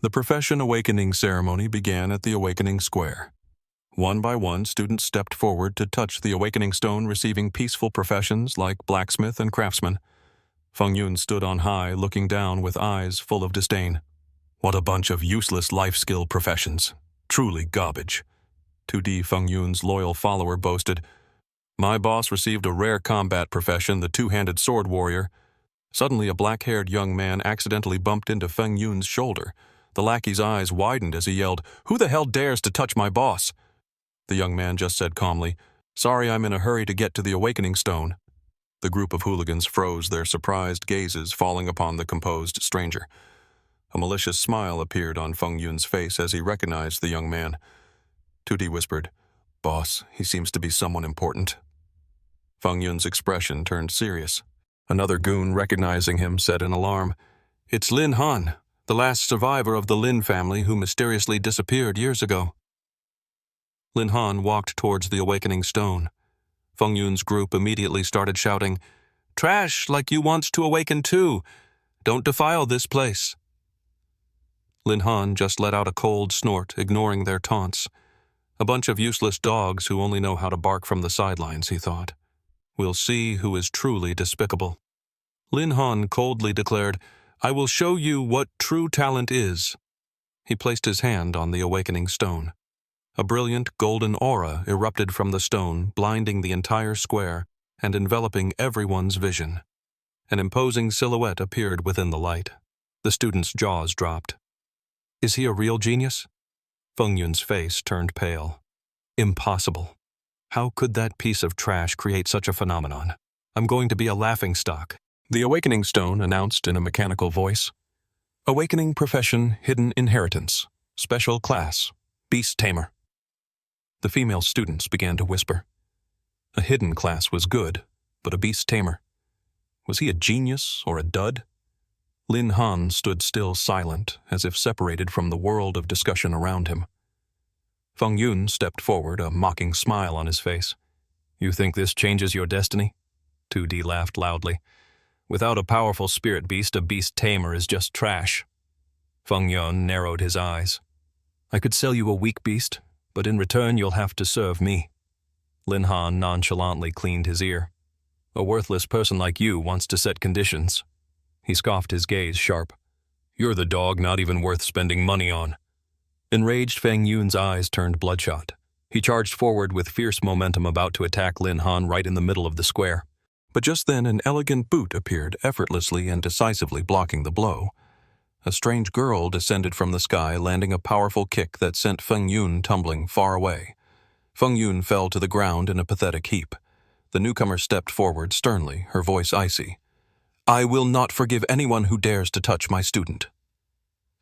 The profession awakening ceremony began at the awakening square. One by one, students stepped forward to touch the awakening stone, receiving peaceful professions like blacksmith and craftsman. Feng Yun stood on high, looking down with eyes full of disdain. What a bunch of useless life skill professions. Truly garbage. 2D Feng Yun's loyal follower boasted, "My boss received a rare combat profession, the two-handed sword warrior." Suddenly, a black-haired young man accidentally bumped into Feng Yun's shoulder. The lackey's eyes widened as he yelled, "Who the hell dares to touch my boss?" The young man just said calmly, "Sorry, I'm in a hurry to get to the awakening stone." The group of hooligans froze, their surprised gazes falling upon the composed stranger. A malicious smile appeared on Feng Yun's face as he recognized the young man. 2D whispered, "Boss, he seems to be someone important." Feng Yun's expression turned serious. Another goon, recognizing him, said in alarm, "It's Lin Han, the last survivor of the Lin family who mysteriously disappeared years ago." Lin Han walked towards the awakening stone. Feng Yun's group immediately started shouting, "Trash like you wants to awaken too! Don't defile this place!" Lin Han just let out a cold snort, ignoring their taunts. A bunch of useless dogs who only know how to bark from the sidelines, he thought. We'll see who is truly despicable. Lin Han coldly declared, "I will show you what true talent is." He placed his hand on the awakening stone. A brilliant golden aura erupted from the stone, blinding the entire square and enveloping everyone's vision. An imposing silhouette appeared within the light. The students' jaws dropped. Is he a real genius? Feng Yun's face turned pale. Impossible. How could that piece of trash create such a phenomenon? I'm going to be a laughingstock. The awakening stone announced in a mechanical voice. Awakening profession, hidden inheritance. Special class, beast tamer. The female students began to whisper. A hidden class was good, but a beast tamer. Was he a genius or a dud? Lin Han stood still silent, as if separated from the world of discussion around him. Feng Yun stepped forward, a mocking smile on his face. You think this changes your destiny? 2D laughed loudly. Without a powerful spirit beast, a beast tamer is just trash. Feng Yun narrowed his eyes. I could sell you a weak beast, but in return you'll have to serve me. Lin Han nonchalantly cleaned his ear. A worthless person like you wants to set conditions. He scoffed, his gaze sharp. You're the dog not even worth spending money on. Enraged, Feng Yun's eyes turned bloodshot. He charged forward with fierce momentum, about to attack Lin Han right in the middle of the square. But just then an elegant boot appeared, effortlessly and decisively blocking the blow. A strange girl descended from the sky, landing a powerful kick that sent Feng Yun tumbling far away. Feng Yun fell to the ground in a pathetic heap. The newcomer stepped forward sternly, her voice icy. I will not forgive anyone who dares to touch my student.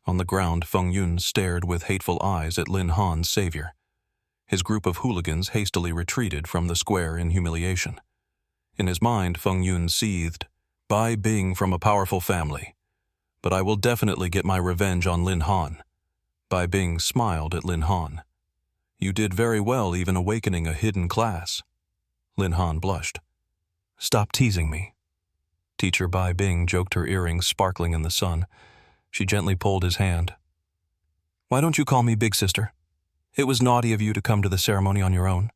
On the ground, Feng Yun stared with hateful eyes at Lin Han's savior. His group of hooligans hastily retreated from the square in humiliation. In his mind, Feng Yun seethed, Bai Bing from a powerful family. But I will definitely get my revenge on Lin Han. Bai Bing smiled at Lin Han. You did very well even awakening a hidden class. Lin Han blushed. Stop teasing me. Teacher Bai Bing joked, her earrings sparkling in the sun. She gently pulled his hand. Why don't you call me Big Sister? It was naughty of you to come to the ceremony on your own.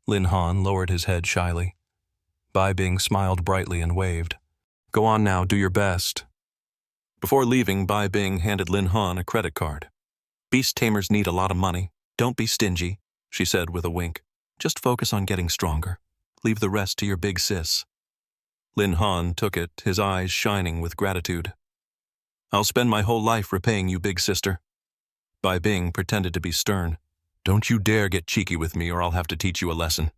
Lin Han lowered his head shyly. Bai Bing smiled brightly and waved. Go on now, do your best. Before leaving, Bai Bing handed Lin Han a credit card. Beast tamers need a lot of money. Don't be stingy, she said with a wink. Just focus on getting stronger. Leave the rest to your big sis. Lin Han took it, his eyes shining with gratitude. I'll spend my whole life repaying you, big sister. Bai Bing pretended to be stern. Don't you dare get cheeky with me or I'll have to teach you a lesson.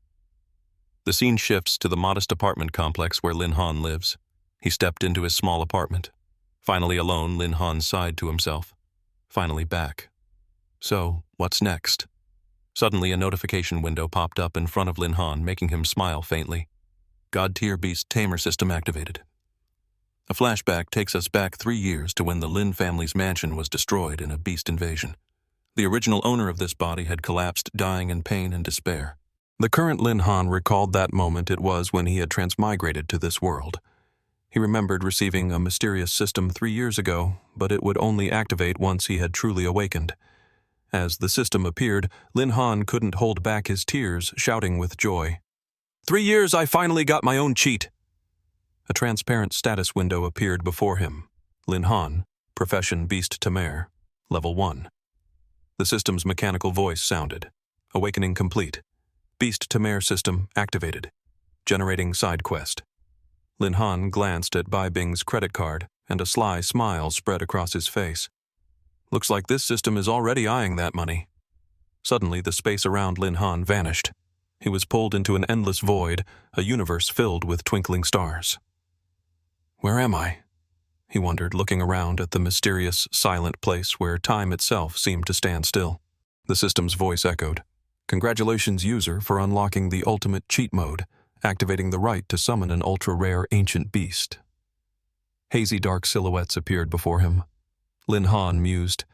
The scene shifts to the modest apartment complex where Lin Han lives. He stepped into his small apartment. Finally alone, Lin Han sighed to himself. Finally back. So, what's next? Suddenly, a notification window popped up in front of Lin Han, making him smile faintly. God-tier beast tamer system activated. A flashback takes us back 3 years to when the Lin family's mansion was destroyed in a beast invasion. The original owner of this body had collapsed, dying in pain and despair. The current Lin Han recalled that moment. It was when he had transmigrated to this world. He remembered receiving a mysterious system 3 years ago, but it would only activate once he had truly awakened. As the system appeared, Lin Han couldn't hold back his tears, shouting with joy. 3 years, I finally got my own cheat! A transparent status window appeared before him. Lin Han, Profession Beast Tamer, Level 1. The system's mechanical voice sounded. Awakening complete. Beast Tamer system activated. Generating side quest. Lin Han glanced at Bai Bing's credit card, and a sly smile spread across his face. Looks like this system is already eyeing that money. Suddenly, the space around Lin Han vanished. He was pulled into an endless void, a universe filled with twinkling stars. Where am I? He wondered, looking around at the mysterious, silent place where time itself seemed to stand still. The system's voice echoed. Congratulations, user, for unlocking the ultimate cheat mode, activating the right to summon an ultra-rare ancient beast. Hazy dark silhouettes appeared before him. Lin Han mused,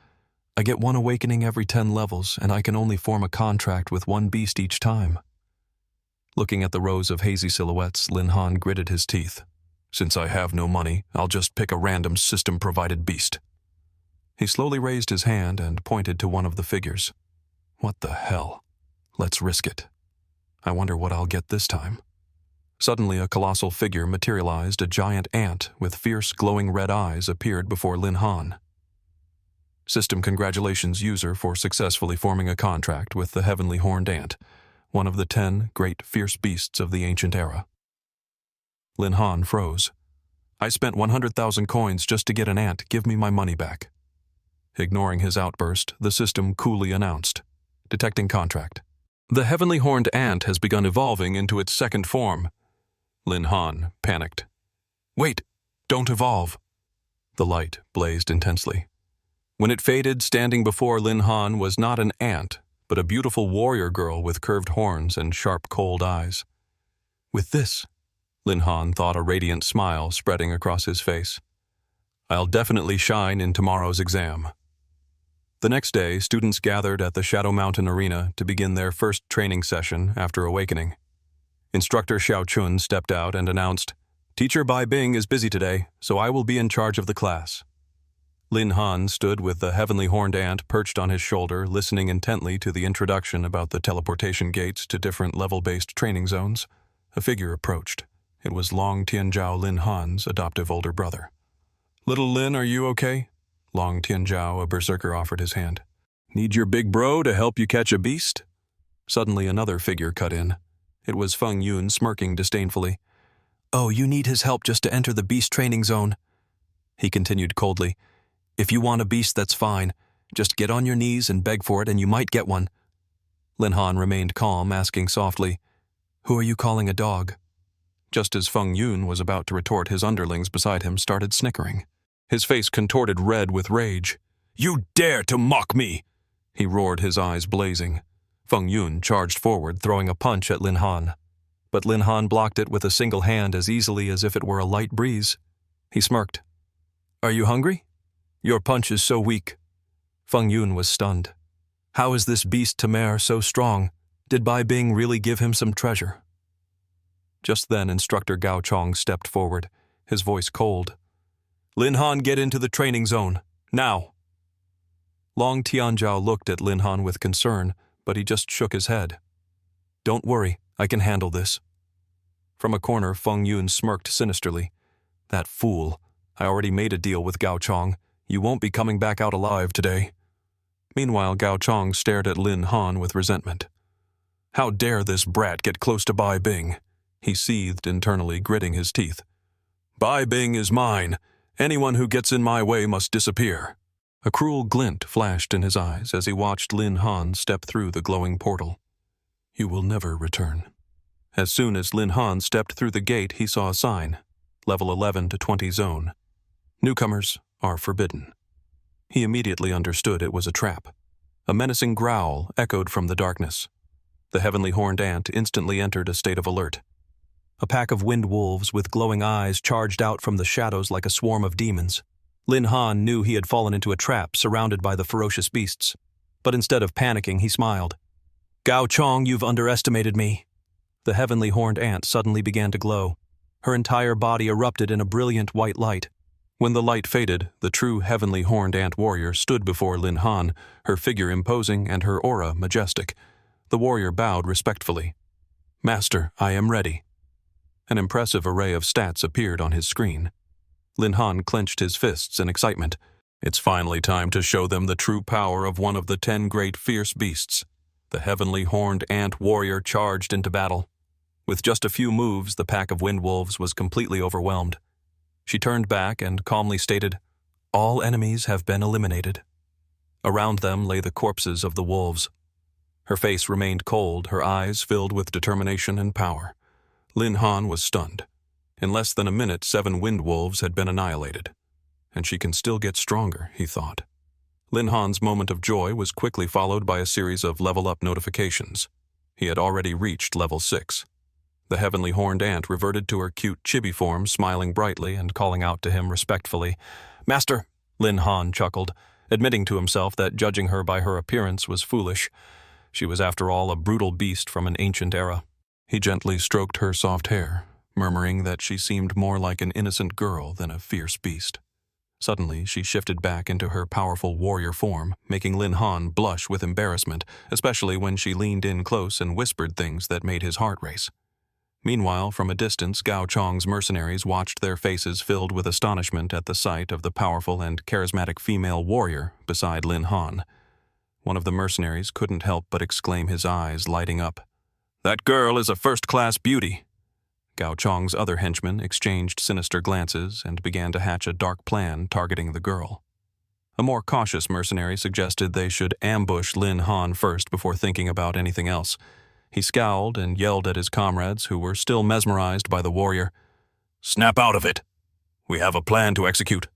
I get 1 awakening every 10 levels, and I can only form a contract with 1 beast each time. Looking at the rows of hazy silhouettes, Lin Han gritted his teeth. Since I have no money, I'll just pick a random system-provided beast. He slowly raised his hand and pointed to one of the figures. What the hell? Let's risk it. I wonder what I'll get this time. Suddenly, a colossal figure materialized. A giant ant with fierce, glowing red eyes appeared before Lin Han. System congratulations, user, for successfully forming a contract with the heavenly horned ant, one of the 10 great fierce beasts of the ancient era. Lin Han froze. I spent 100,000 coins just to get an ant. Give me my money back. Ignoring his outburst, the system coolly announced. Detecting contract. The heavenly horned ant has begun evolving into its second form. Lin Han panicked. Wait, don't evolve. The light blazed intensely. When it faded, standing before Lin Han was not an ant, but a beautiful warrior girl with curved horns and sharp, cold eyes. With this, Lin Han thought, a radiant smile spreading across his face. I'll definitely shine in tomorrow's exam. The next day, students gathered at the Shadow Mountain Arena to begin their first training session after awakening. Instructor Xiao Chun stepped out and announced, Teacher Bai Bing is busy today, so I will be in charge of the class. Lin Han stood with the heavenly horned ant perched on his shoulder, listening intently to the introduction about the teleportation gates to different level-based training zones. A figure approached. It was Long Tianzhao, Lin Han's adoptive older brother. Little Lin, are you okay? Long Tianzhao, a berserker, offered his hand. Need your big bro to help you catch a beast? Suddenly another figure cut in. It was Feng Yun, smirking disdainfully. Oh, you need his help just to enter the beast training zone. He continued coldly. If you want a beast, that's fine. Just get on your knees and beg for it, and you might get one. Lin Han remained calm, asking softly, Who are you calling a dog? Just as Feng Yun was about to retort, his underlings beside him started snickering. His face contorted red with rage. You dare to mock me! He roared, his eyes blazing. Feng Yun charged forward, throwing a punch at Lin Han. But Lin Han blocked it with a single hand as easily as if it were a light breeze. He smirked. Are you hungry? Your punch is so weak. Feng Yun was stunned. How is this beast Tamer so strong? Did Bai Bing really give him some treasure? Just then, Instructor Gao Chong stepped forward, his voice cold. Lin Han, get into the training zone, now. Long Tianzhao looked at Lin Han with concern, but he just shook his head. Don't worry, I can handle this. From a corner, Feng Yun smirked sinisterly. That fool. I already made a deal with Gao Chong. You won't be coming back out alive today. Meanwhile, Gao Chong stared at Lin Han with resentment. How dare this brat get close to Bai Bing? He seethed internally, gritting his teeth. Bai Bing is mine. Anyone who gets in my way must disappear. A cruel glint flashed in his eyes as he watched Lin Han step through the glowing portal. You will never return. As soon as Lin Han stepped through the gate, he saw a sign. Level 11 to 20 zone. Newcomers are forbidden. He immediately understood it was a trap. A menacing growl echoed from the darkness. The heavenly horned ant instantly entered a state of alert. A pack of wind wolves with glowing eyes charged out from the shadows like a swarm of demons. Lin Han knew he had fallen into a trap surrounded by the ferocious beasts. But instead of panicking, he smiled. Gao Chong, you've underestimated me. The heavenly horned ant suddenly began to glow. Her entire body erupted in a brilliant white light. When the light faded, the true heavenly horned ant warrior stood before Lin Han, her figure imposing and her aura majestic. The warrior bowed respectfully. "Master, I am ready." An impressive array of stats appeared on his screen. Lin Han clenched his fists in excitement. It's finally time to show them the true power of one of the 10 great fierce beasts. The heavenly horned ant warrior charged into battle. With just a few moves, the pack of wind wolves was completely overwhelmed. She turned back and calmly stated, "All enemies have been eliminated." Around them lay the corpses of the wolves. Her face remained cold, her eyes filled with determination and power. Lin Han was stunned. In less than a minute, 7 wind wolves had been annihilated. And she can still get stronger, he thought. Lin Han's moment of joy was quickly followed by a series of level-up notifications. He had already reached level 6. The heavenly horned ant reverted to her cute chibi form, smiling brightly and calling out to him respectfully. "Master," Lin Han chuckled, admitting to himself that judging her by her appearance was foolish. She was, after all, a brutal beast from an ancient era. He gently stroked her soft hair, murmuring that she seemed more like an innocent girl than a fierce beast. Suddenly, she shifted back into her powerful warrior form, making Lin Han blush with embarrassment, especially when she leaned in close and whispered things that made his heart race. Meanwhile, from a distance, Gao Chong's mercenaries watched, their faces filled with astonishment at the sight of the powerful and charismatic female warrior beside Lin Han. One of the mercenaries couldn't help but exclaim, his eyes lighting up. "That girl is a first-class beauty." Gao Chong's other henchmen exchanged sinister glances and began to hatch a dark plan targeting the girl. A more cautious mercenary suggested they should ambush Lin Han first before thinking about anything else. He scowled and yelled at his comrades, who were still mesmerized by the warrior. "Snap out of it! We have a plan to execute."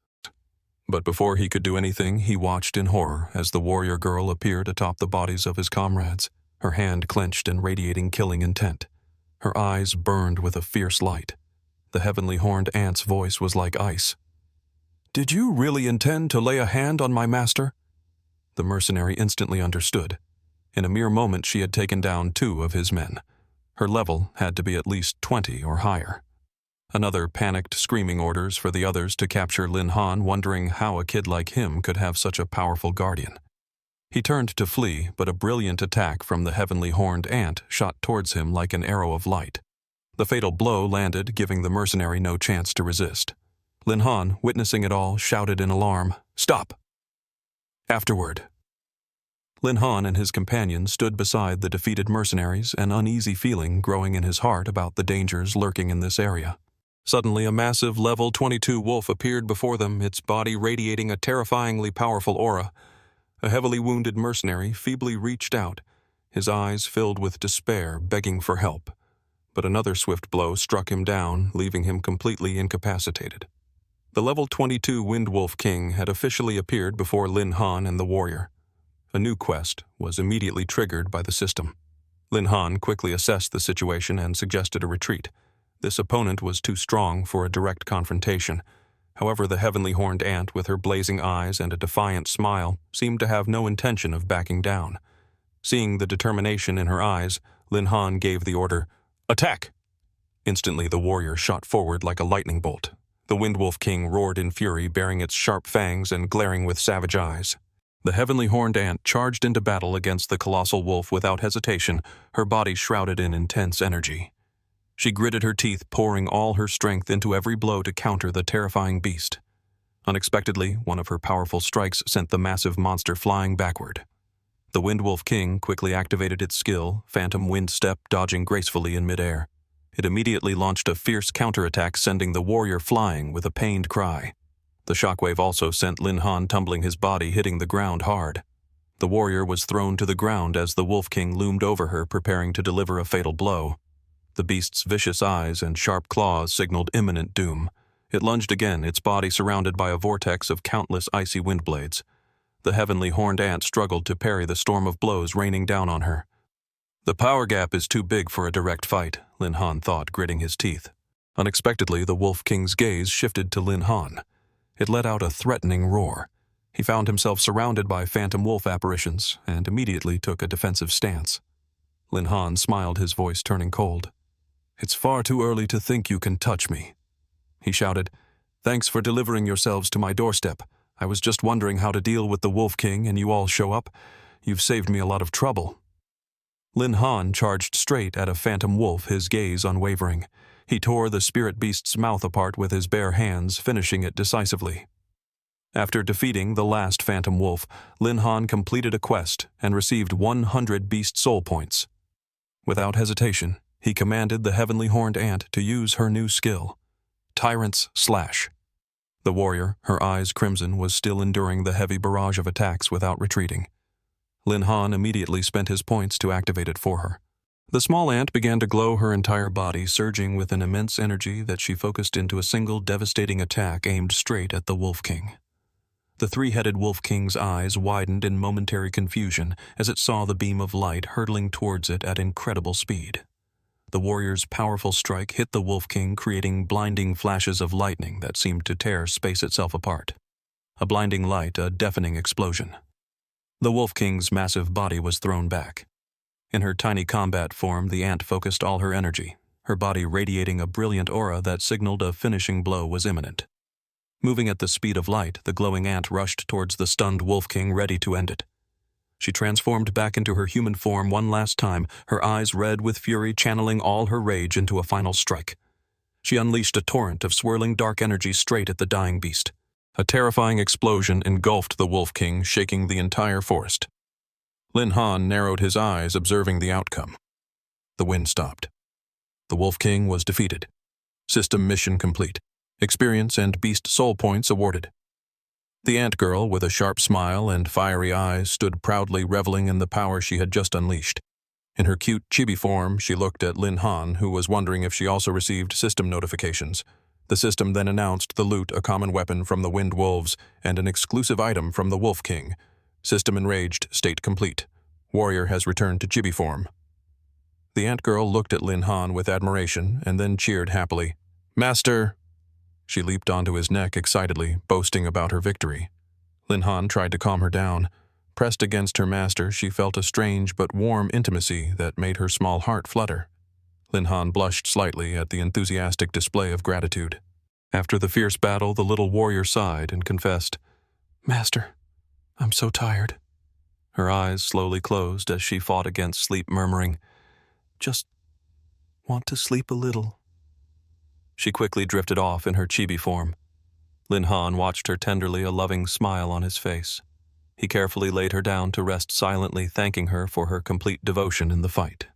But before he could do anything, he watched in horror as the warrior girl appeared atop the bodies of his comrades, her hand clenched and radiating killing intent. Her eyes burned with a fierce light. The heavenly horned ant's voice was like ice. "Did you really intend to lay a hand on my master?" The mercenary instantly understood. In a mere moment she had taken down 2 of his men. Her level had to be at least 20 or higher. Another panicked, screaming orders for the others to capture Lin Han, wondering how a kid like him could have such a powerful guardian. He turned to flee, but a brilliant attack from the heavenly horned ant shot towards him like an arrow of light. The fatal blow landed, giving the mercenary no chance to resist. Lin Han, witnessing it all, shouted in alarm, "Stop!" Afterward, Lin Han and his companions stood beside the defeated mercenaries, an uneasy feeling growing in his heart about the dangers lurking in this area. Suddenly, a massive level 22 wolf appeared before them, its body radiating a terrifyingly powerful aura. A heavily wounded mercenary feebly reached out, his eyes filled with despair, begging for help. But another swift blow struck him down, leaving him completely incapacitated. The level 22 Wind Wolf King had officially appeared before Lin Han and the warrior. A new quest was immediately triggered by the system. Lin Han quickly assessed the situation and suggested a retreat. This opponent was too strong for a direct confrontation. However, the heavenly horned ant, with her blazing eyes and a defiant smile, seemed to have no intention of backing down. Seeing the determination in her eyes, Lin Han gave the order, "Attack!" Instantly, the warrior shot forward like a lightning bolt. The Wind Wolf King roared in fury, baring its sharp fangs and glaring with savage eyes. The heavenly horned ant charged into battle against the colossal wolf without hesitation, her body shrouded in intense energy. She gritted her teeth, pouring all her strength into every blow to counter the terrifying beast. Unexpectedly, one of her powerful strikes sent the massive monster flying backward. The Wind Wolf King quickly activated its skill, Phantom Wind Step, dodging gracefully in midair. It immediately launched a fierce counterattack, sending the warrior flying with a pained cry. The shockwave also sent Lin Han tumbling, his body hitting the ground hard. The warrior was thrown to the ground as the Wolf King loomed over her, preparing to deliver a fatal blow. The beast's vicious eyes and sharp claws signaled imminent doom. It lunged again, its body surrounded by a vortex of countless icy wind blades. The heavenly horned ant struggled to parry the storm of blows raining down on her. The power gap is too big for a direct fight, Lin Han thought, gritting his teeth. Unexpectedly, the Wolf King's gaze shifted to Lin Han. It let out a threatening roar. He found himself surrounded by phantom wolf apparitions and immediately took a defensive stance. Lin Han smiled, his voice turning cold. "It's far too early to think you can touch me," he shouted. "Thanks for delivering yourselves to my doorstep. I was just wondering how to deal with the Wolf King and you all show up. You've saved me a lot of trouble." Lin Han charged straight at a phantom wolf, his gaze unwavering. He tore the spirit beast's mouth apart with his bare hands, finishing it decisively. After defeating the last phantom wolf, Lin Han completed a quest and received 100 beast soul points. Without hesitation, he commanded the heavenly horned ant to use her new skill, Tyrant's Slash. The warrior, her eyes crimson, was still enduring the heavy barrage of attacks without retreating. Lin Han immediately spent his points to activate it for her. The small ant began to glow, her entire body surging with an immense energy that she focused into a single devastating attack aimed straight at the Wolf King. The three-headed Wolf King's eyes widened in momentary confusion as it saw the beam of light hurtling towards it at incredible speed. The warrior's powerful strike hit the Wolf King, creating blinding flashes of lightning that seemed to tear space itself apart. A blinding light, a deafening explosion. The Wolf King's massive body was thrown back. In her tiny combat form, the ant focused all her energy, her body radiating a brilliant aura that signaled a finishing blow was imminent. Moving at the speed of light, the glowing ant rushed towards the stunned Wolf King, ready to end it. She transformed back into her human form one last time, her eyes red with fury, channeling all her rage into a final strike. She unleashed a torrent of swirling dark energy straight at the dying beast. A terrifying explosion engulfed the Wolf King, shaking the entire forest. Lin Han narrowed his eyes, observing the outcome. The wind stopped. The Wolf King was defeated. System mission complete. Experience and beast soul points awarded. The ant girl, with a sharp smile and fiery eyes, stood proudly reveling in the power she had just unleashed. In her cute chibi form, she looked at Lin Han, who was wondering if she also received system notifications. The system then announced the loot, a common weapon from the Wind Wolves, and an exclusive item from the Wolf King. System enraged, state complete. Warrior has returned to chibi form. The ant girl looked at Lin Han with admiration and then cheered happily. "Master!" She leaped onto his neck excitedly, boasting about her victory. Lin Han tried to calm her down. Pressed against her master, she felt a strange but warm intimacy that made her small heart flutter. Lin Han blushed slightly at the enthusiastic display of gratitude. After the fierce battle, the little warrior sighed and confessed, "Master, I'm so tired." Her eyes slowly closed as she fought against sleep, murmuring, "Just want to sleep a little." She quickly drifted off in her chibi form. Lin Han watched her tenderly, a loving smile on his face. He carefully laid her down to rest, silently thanking her for her complete devotion in the fight.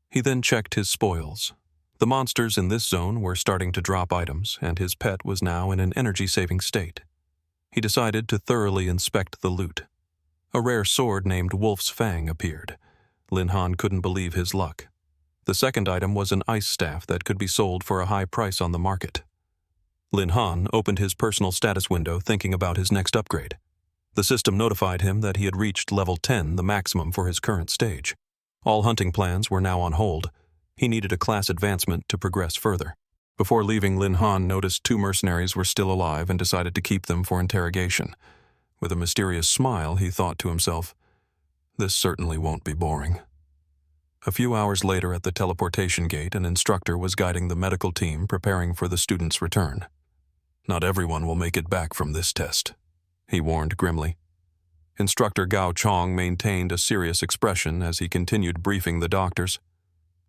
He then checked his spoils. The monsters in this zone were starting to drop items, and his pet was now in an energy-saving state. He decided to thoroughly inspect the loot. A rare sword named Wolf's Fang appeared. Lin Han couldn't believe his luck. The second item was an ice staff that could be sold for a high price on the market. Lin Han opened his personal status window, thinking about his next upgrade. The system notified him that he had reached level 10, the maximum for his current stage. All hunting plans were now on hold. He needed a class advancement to progress further. Before leaving, Lin Han noticed 2 mercenaries were still alive and decided to keep them for interrogation. With a mysterious smile, he thought to himself, "This certainly won't be boring." A few hours later, at the teleportation gate, an instructor was guiding the medical team, preparing for the students' return. "Not everyone will make it back from this test," he warned grimly. Instructor Gao Chong maintained a serious expression as he continued briefing the doctors.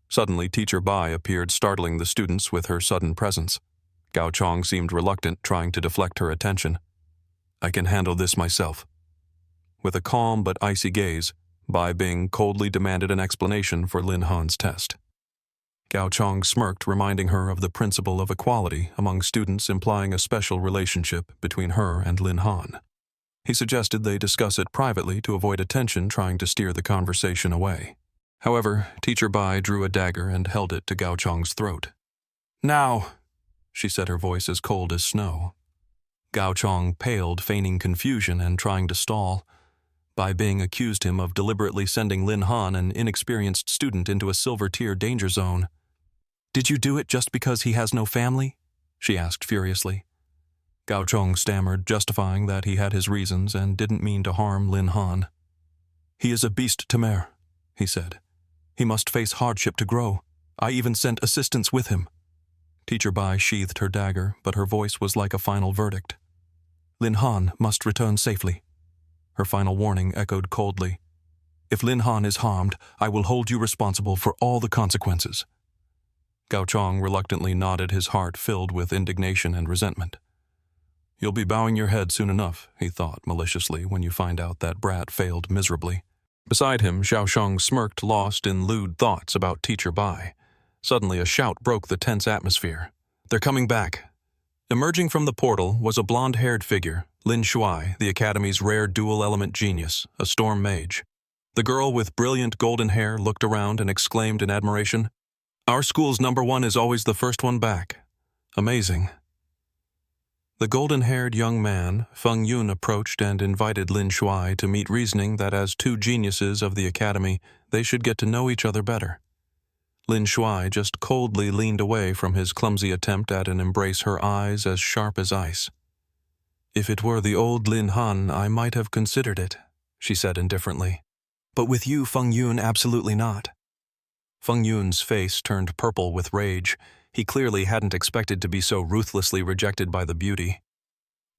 Suddenly, Teacher Bai appeared, startling the students with her sudden presence. Gao Chong seemed reluctant, trying to deflect her attention. "I can handle this myself." With a calm but icy gaze, Bai Bing coldly demanded an explanation for Lin Han's test. Gao Chong smirked, reminding her of the principle of equality among students, implying a special relationship between her and Lin Han. He suggested they discuss it privately to avoid attention, trying to steer the conversation away. However, Teacher Bai drew a dagger and held it to Gao Chong's throat. "Now," she said, her voice as cold as snow. Gao Chong paled, feigning confusion and trying to stall. Bai Bing accused him of deliberately sending Lin Han, an inexperienced student, into a silver-tier danger zone. "Did you do it just because he has no family?" she asked furiously. Gao Chong stammered, justifying that he had his reasons and didn't mean to harm Lin Han. "He is a beast tamer," he said. "He must face hardship to grow. I even sent assistants with him. Teacher Bai sheathed her dagger, but her voice was like a final verdict. Lin Han must return safely. Her final warning echoed coldly. If Lin Han is harmed, I will hold you responsible for all the consequences. Gao Chong reluctantly nodded, his heart filled with indignation and resentment. You'll be bowing your head soon enough, he thought maliciously, when you find out that brat failed miserably. Beside him, Xiaosheng smirked, lost in lewd thoughts about Teacher Bai. Suddenly, a shout broke the tense atmosphere. They're coming back. Emerging from the portal was a blonde-haired figure, Lin Shuai, the Academy's rare dual-element genius, a storm mage. The girl with brilliant golden hair looked around and exclaimed in admiration, Our school's #1 is always the first one back. Amazing. The golden-haired young man, Feng Yun, approached and invited Lin Shuai to meet, reasoning that as two geniuses of the Academy, they should get to know each other better. Lin Shuai just coldly leaned away from his clumsy attempt at an embrace, her eyes as sharp as ice. If it were the old Lin Han, I might have considered it, she said indifferently. But with you, Feng Yun, absolutely not. Feng Yun's face turned purple with rage. He clearly hadn't expected to be so ruthlessly rejected by the beauty.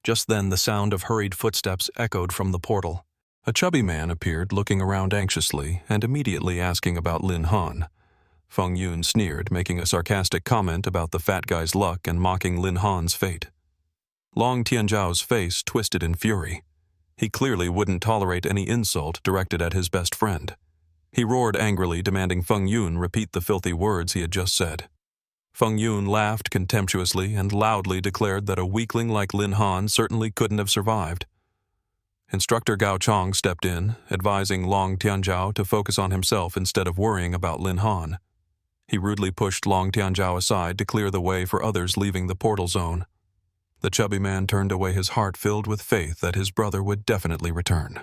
Just then, the sound of hurried footsteps echoed from the portal. A chubby man appeared, looking around anxiously and immediately asking about Lin Han. Feng Yun sneered, making a sarcastic comment about the fat guy's luck and mocking Lin Han's fate. Long Tianzhao's face twisted in fury. He clearly wouldn't tolerate any insult directed at his best friend. He roared angrily, demanding Feng Yun repeat the filthy words he had just said. Feng Yun laughed contemptuously and loudly declared that a weakling like Lin Han certainly couldn't have survived. Instructor Gao Chong stepped in, advising Long Tianzhao to focus on himself instead of worrying about Lin Han. He rudely pushed Long Tianzhao aside to clear the way for others leaving the portal zone. The chubby man turned away, his heart filled with faith that his brother would definitely return.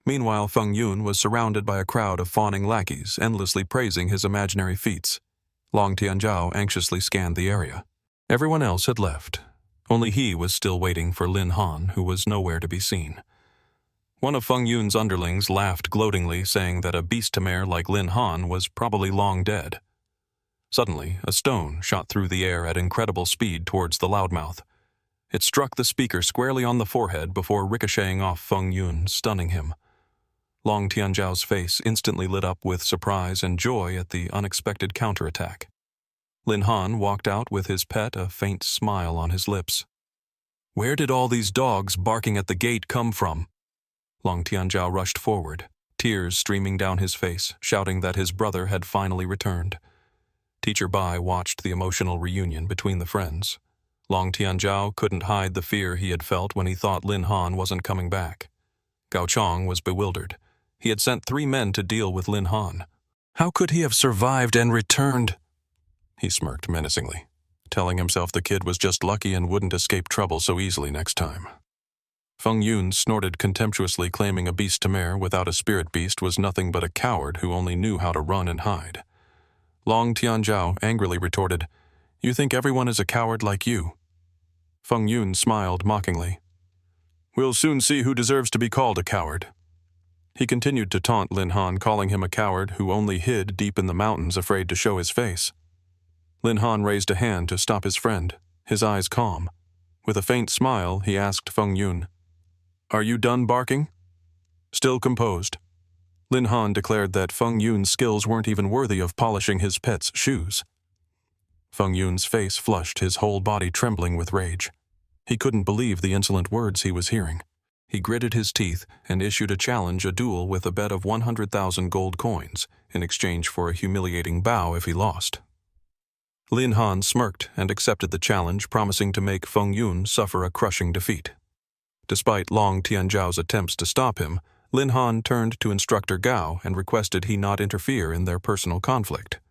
Meanwhile, Feng Yun was surrounded by a crowd of fawning lackeys, endlessly praising his imaginary feats. Long Tianzhao anxiously scanned the area. Everyone else had left. Only he was still waiting for Lin Han, who was nowhere to be seen. One of Feng Yun's underlings laughed gloatingly, saying that a beast-mare like Lin Han was probably long dead. Suddenly, a stone shot through the air at incredible speed towards the loudmouth. It struck the speaker squarely on the forehead before ricocheting off Feng Yun, stunning him. Long Tianzhao's face instantly lit up with surprise and joy at the unexpected counterattack. Lin Han walked out with his pet, a faint smile on his lips. Where did all these dogs barking at the gate come from? Long Tianzhao rushed forward, tears streaming down his face, shouting that his brother had finally returned. Teacher Bai watched the emotional reunion between the friends. Long Tianzhao couldn't hide the fear he had felt when he thought Lin Han wasn't coming back. Gao Chong was bewildered. He had sent 3 men to deal with Lin Han. How could he have survived and returned? He smirked menacingly, telling himself the kid was just lucky and wouldn't escape trouble so easily next time. Feng Yun snorted contemptuously, claiming a beast-mare without a spirit beast was nothing but a coward who only knew how to run and hide. Long Tianzhao angrily retorted, You think everyone is a coward like you? Feng Yun smiled mockingly. We'll soon see who deserves to be called a coward. He continued to taunt Lin Han, calling him a coward who only hid deep in the mountains, afraid to show his face. Lin Han raised a hand to stop his friend, his eyes calm. With a faint smile, he asked Feng Yun, Are you done barking? Still composed. Lin Han declared that Feng Yun's skills weren't even worthy of polishing his pet's shoes. Feng Yun's face flushed, his whole body trembling with rage. He couldn't believe the insolent words he was hearing. He gritted his teeth and issued a challenge, a duel with a bet of 100,000 gold coins, in exchange for a humiliating bow if he lost. Lin Han smirked and accepted the challenge, promising to make Feng Yun suffer a crushing defeat. Despite Long Tianzhao's attempts to stop him, Lin Han turned to Instructor Gao and requested he not interfere in their personal conflict.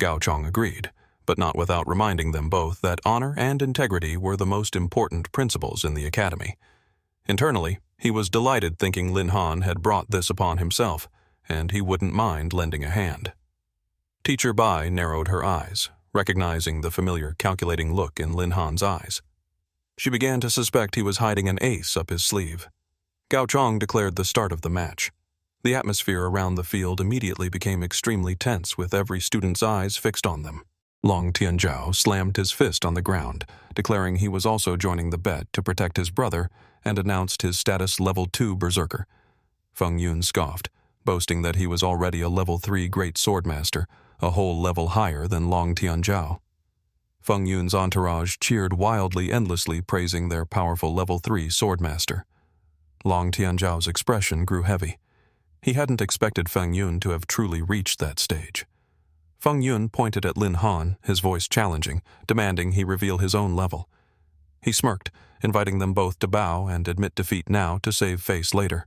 Gao Chong agreed, but not without reminding them both that honor and integrity were the most important principles in the academy. Internally, he was delighted, thinking Lin Han had brought this upon himself, and he wouldn't mind lending a hand. Teacher Bai narrowed her eyes, recognizing the familiar calculating look in Lin Han's eyes. She began to suspect he was hiding an ace up his sleeve. Gao Chong declared the start of the match. The atmosphere around the field immediately became extremely tense with every student's eyes fixed on them. Long Tianzhao slammed his fist on the ground, declaring he was also joining the bet to protect his brother, and announced his status level 2 berserker. Feng Yun scoffed, boasting that he was already a level 3 great swordmaster, a whole level higher than Long Tianzhao. Feng Yun's entourage cheered wildly, endlessly praising their powerful level 3 swordmaster. Long Tianzhao's expression grew heavy. He hadn't expected Feng Yun to have truly reached that stage. Feng Yun pointed at Lin Han, his voice challenging, demanding he reveal his own level. He smirked, inviting them both to bow and admit defeat now to save face later.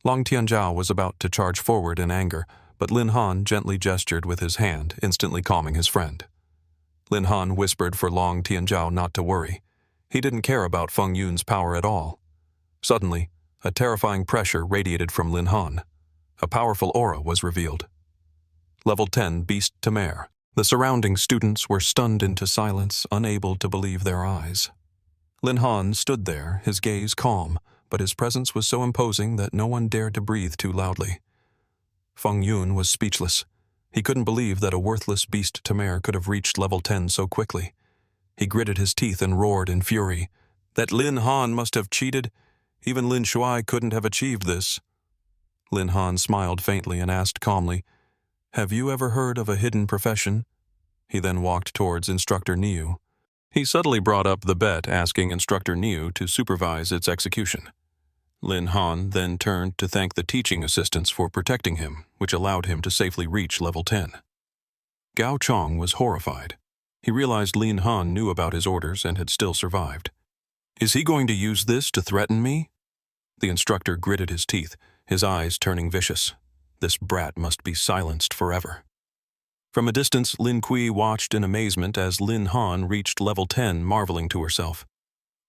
Long Tianzhao was about to charge forward in anger, but Lin Han gently gestured with his hand, instantly calming his friend. Lin Han whispered for Long Tianzhao not to worry. He didn't care about Feng Yun's power at all. Suddenly, a terrifying pressure radiated from Lin Han. A powerful aura was revealed. Level 10 Beast Tamer. The surrounding students were stunned into silence, unable to believe their eyes. Lin Han stood there, his gaze calm, but his presence was so imposing that no one dared to breathe too loudly. Feng Yun was speechless. He couldn't believe that a worthless Beast Tamer could have reached level 10 so quickly. He gritted his teeth and roared in fury. That Lin Han must have cheated. Even Lin Shuai couldn't have achieved this. Lin Han smiled faintly and asked calmly, "Have you ever heard of a hidden profession?" He then walked towards Instructor Niu. He subtly brought up the bet, asking Instructor Niu to supervise its execution. Lin Han then turned to thank the teaching assistants for protecting him, which allowed him to safely reach level 10. Gao Chong was horrified. He realized Lin Han knew about his orders and had still survived. "Is he going to use this to threaten me?" The instructor gritted his teeth, his eyes turning vicious. This brat must be silenced forever. From a distance, Lin Kui watched in amazement as Lin Han reached level 10, marveling to herself.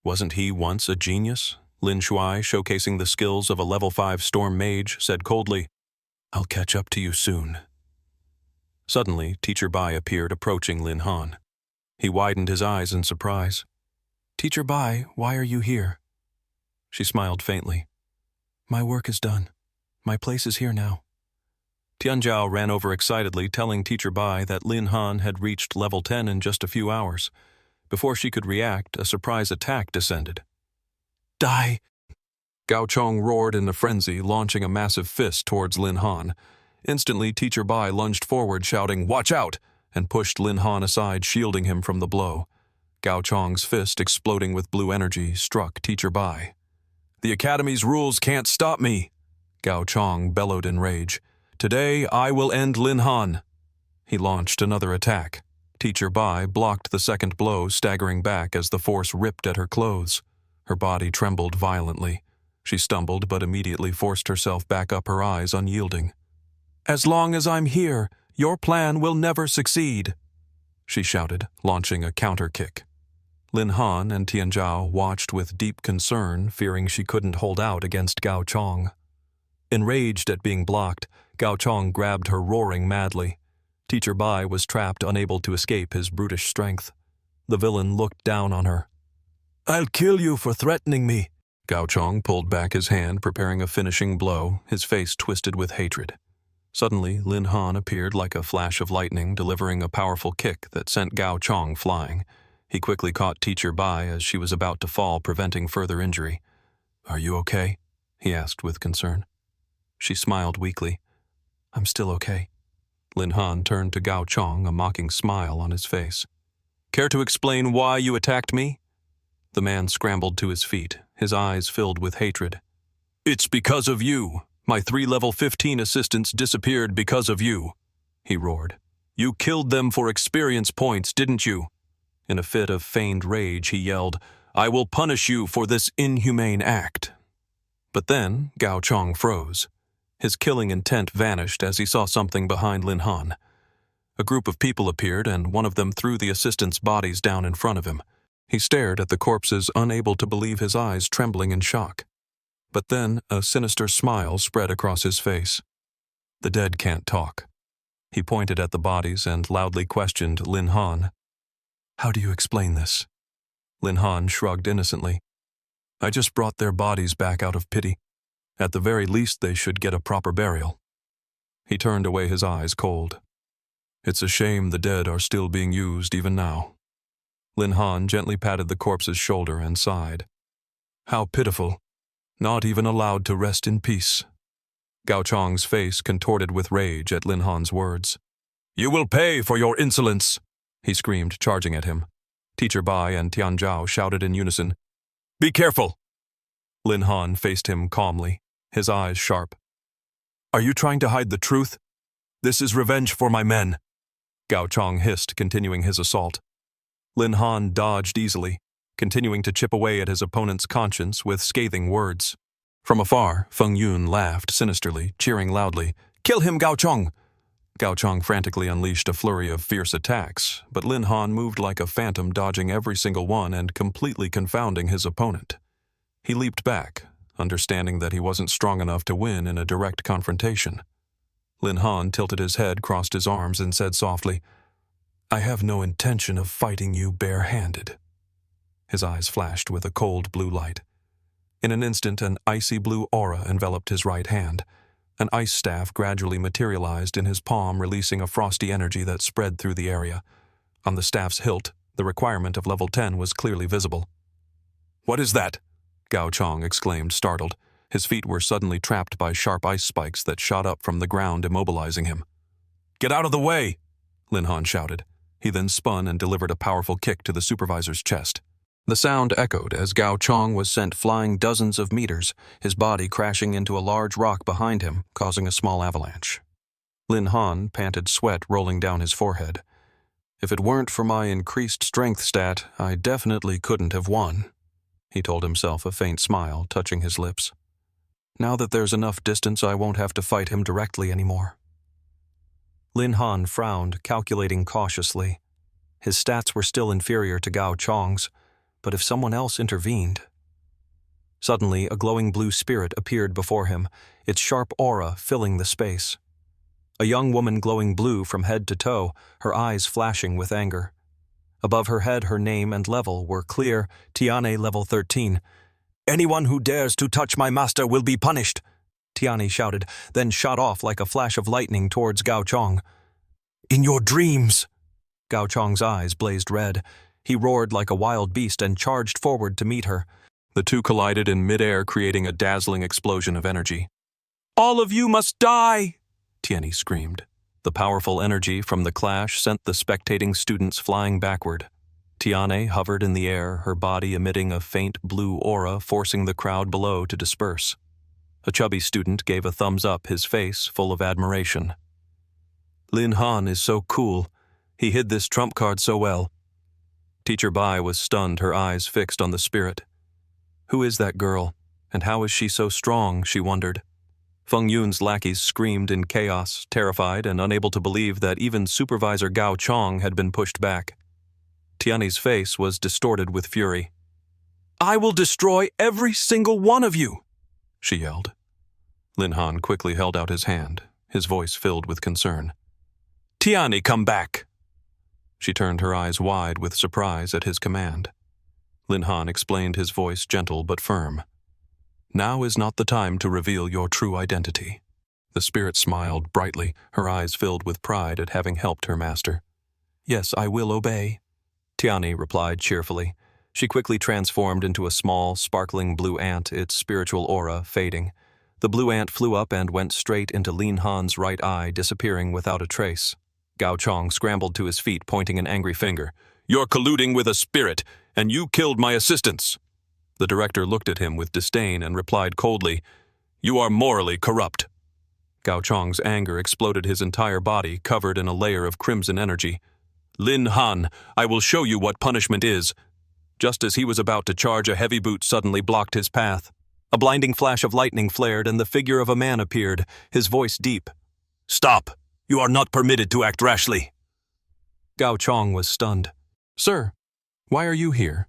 Wasn't he once a genius? Lin Shuai, showcasing the skills of a level 5 storm mage, said coldly, "I'll catch up to you soon." Suddenly, Teacher Bai appeared, approaching Lin Han. He widened his eyes in surprise. "Teacher Bai, why are you here?" She smiled faintly. "My work is done. My place is here now." Tianzhao ran over excitedly, telling Teacher Bai that Lin Han had reached level 10 in just a few hours. Before she could react, a surprise attack descended. "Die!" Gao Chong roared in a frenzy, launching a massive fist towards Lin Han. Instantly, Teacher Bai lunged forward, shouting, "Watch out!" and pushed Lin Han aside, shielding him from the blow. Gao Chong's fist, exploding with blue energy, struck Teacher Bai. "The Academy's rules can't stop me!" Gao Chong bellowed in rage. "Today, I will end Lin Han." He launched another attack. Teacher Bai blocked the second blow, staggering back as the force ripped at her clothes. Her body trembled violently. She stumbled but immediately forced herself back up, her eyes unyielding. "As long as I'm here, your plan will never succeed," she shouted, launching a counter kick. Lin Han and Tianzhao watched with deep concern, fearing she couldn't hold out against Gao Chong. Enraged at being blocked, Gao Chong grabbed her, roaring madly. Teacher Bai was trapped, unable to escape his brutish strength. The villain looked down on her. "I'll kill you for threatening me." Gao Chong pulled back his hand, preparing a finishing blow, his face twisted with hatred. Suddenly, Lin Han appeared like a flash of lightning, delivering a powerful kick that sent Gao Chong flying. He quickly caught Teacher Bai as she was about to fall, preventing further injury. "Are you okay?" he asked with concern. She smiled weakly. "I'm still okay." Lin Han turned to Gao Chong, a mocking smile on his face. "Care to explain why you attacked me?" The man scrambled to his feet, his eyes filled with hatred. "It's because of you. My 3 level 15 assistants disappeared because of you," he roared. "You killed them for experience points, didn't you?" In a fit of feigned rage, he yelled, "I will punish you for this inhumane act." But then, Gao Chong froze. His killing intent vanished as he saw something behind Lin Han. A group of people appeared, and one of them threw the assistants' bodies down in front of him. He stared at the corpses, unable to believe his eyes, trembling in shock. But then a sinister smile spread across his face. "The dead can't talk." He pointed at the bodies and loudly questioned Lin Han. "How do you explain this?" Lin Han shrugged innocently. "I just brought their bodies back out of pity. At the very least, they should get a proper burial. He turned away, his eyes cold. It's a shame the dead are still being used even now. Lin Han gently patted the corpse's shoulder and sighed. How pitiful. Not even allowed to rest in peace. Gao Chong's face contorted with rage at Lin Han's words. You will pay for your insolence, he screamed, charging at him. Teacher Bai and Tian Zhao shouted in unison. Be careful! Lin Han faced him calmly, his eyes sharp. Are you trying to hide the truth? This is revenge for my men, Gao Chong hissed, continuing his assault. Lin Han dodged easily, continuing to chip away at his opponent's conscience with scathing words. From afar, Feng Yun laughed sinisterly, cheering loudly. Kill him, Gao Chong! Gao Chong frantically unleashed a flurry of fierce attacks, but Lin Han moved like a phantom, dodging every single one and completely confounding his opponent. He leaped back, understanding that he wasn't strong enough to win in a direct confrontation. Lin Han tilted his head, crossed his arms, and said softly, I have no intention of fighting you bare-handed. His eyes flashed with a cold blue light. In an instant, an icy blue aura enveloped his right hand. An ice staff gradually materialized in his palm, releasing a frosty energy that spread through the area. On the staff's hilt, the requirement of level 10 was clearly visible. What is that? Gao Chong exclaimed, startled. His feet were suddenly trapped by sharp ice spikes that shot up from the ground, immobilizing him. Get out of the way! Lin Han shouted. He then spun and delivered a powerful kick to the supervisor's chest. The sound echoed as Gao Chong was sent flying dozens of meters, his body crashing into a large rock behind him, causing a small avalanche. Lin Han panted, sweat rolling down his forehead. If it weren't for my increased strength stat, I definitely couldn't have won, he told himself, a faint smile touching his lips. Now that there's enough distance, I won't have to fight him directly anymore. Lin Han frowned, calculating cautiously. His stats were still inferior to Gao Chong's, but if someone else intervened... Suddenly, a glowing blue spirit appeared before him, its sharp aura filling the space. A young woman glowing blue from head to toe, her eyes flashing with anger. Above her head, her name and level were clear, Tiane level 13. Anyone who dares to touch my master will be punished, Tiane shouted, then shot off like a flash of lightning towards Gao Chong. In your dreams! Gao Chong's eyes blazed red. He roared like a wild beast and charged forward to meet her. The two collided in midair, creating a dazzling explosion of energy. All of you must die! Tiane screamed. The powerful energy from the clash sent the spectating students flying backward. Tiane hovered in the air, her body emitting a faint blue aura, forcing the crowd below to disperse. A chubby student gave a thumbs up, his face full of admiration. Lin Han is so cool. He hid this trump card so well. Teacher Bai was stunned, her eyes fixed on the spirit. Who is that girl, and how is she so strong, she wondered. Feng Yun's lackeys screamed in chaos, terrified and unable to believe that even Supervisor Gao Chong had been pushed back. Tiane's face was distorted with fury. I will destroy every single one of you, she yelled. Lin Han quickly held out his hand, his voice filled with concern. Tiane, come back! She turned her eyes wide with surprise at his command. Lin Han explained, his voice gentle but firm. Now is not the time to reveal your true identity. The spirit smiled brightly, her eyes filled with pride at having helped her master. Yes, I will obey, Tiane replied cheerfully. She quickly transformed into a small, sparkling blue ant, its spiritual aura fading. The blue ant flew up and went straight into Lin Han's right eye, disappearing without a trace. Gao Chong scrambled to his feet, pointing an angry finger. You're colluding with a spirit, and you killed my assistants. The director looked at him with disdain and replied coldly, You are morally corrupt. Gao Chong's anger exploded his entire body, covered in a layer of crimson energy. Lin Han, I will show you what punishment is. Just as he was about to charge, a heavy boot suddenly blocked his path. A blinding flash of lightning flared, and the figure of a man appeared, his voice deep. Stop! You are not permitted to act rashly. Gao Chong was stunned. Sir, why are you here?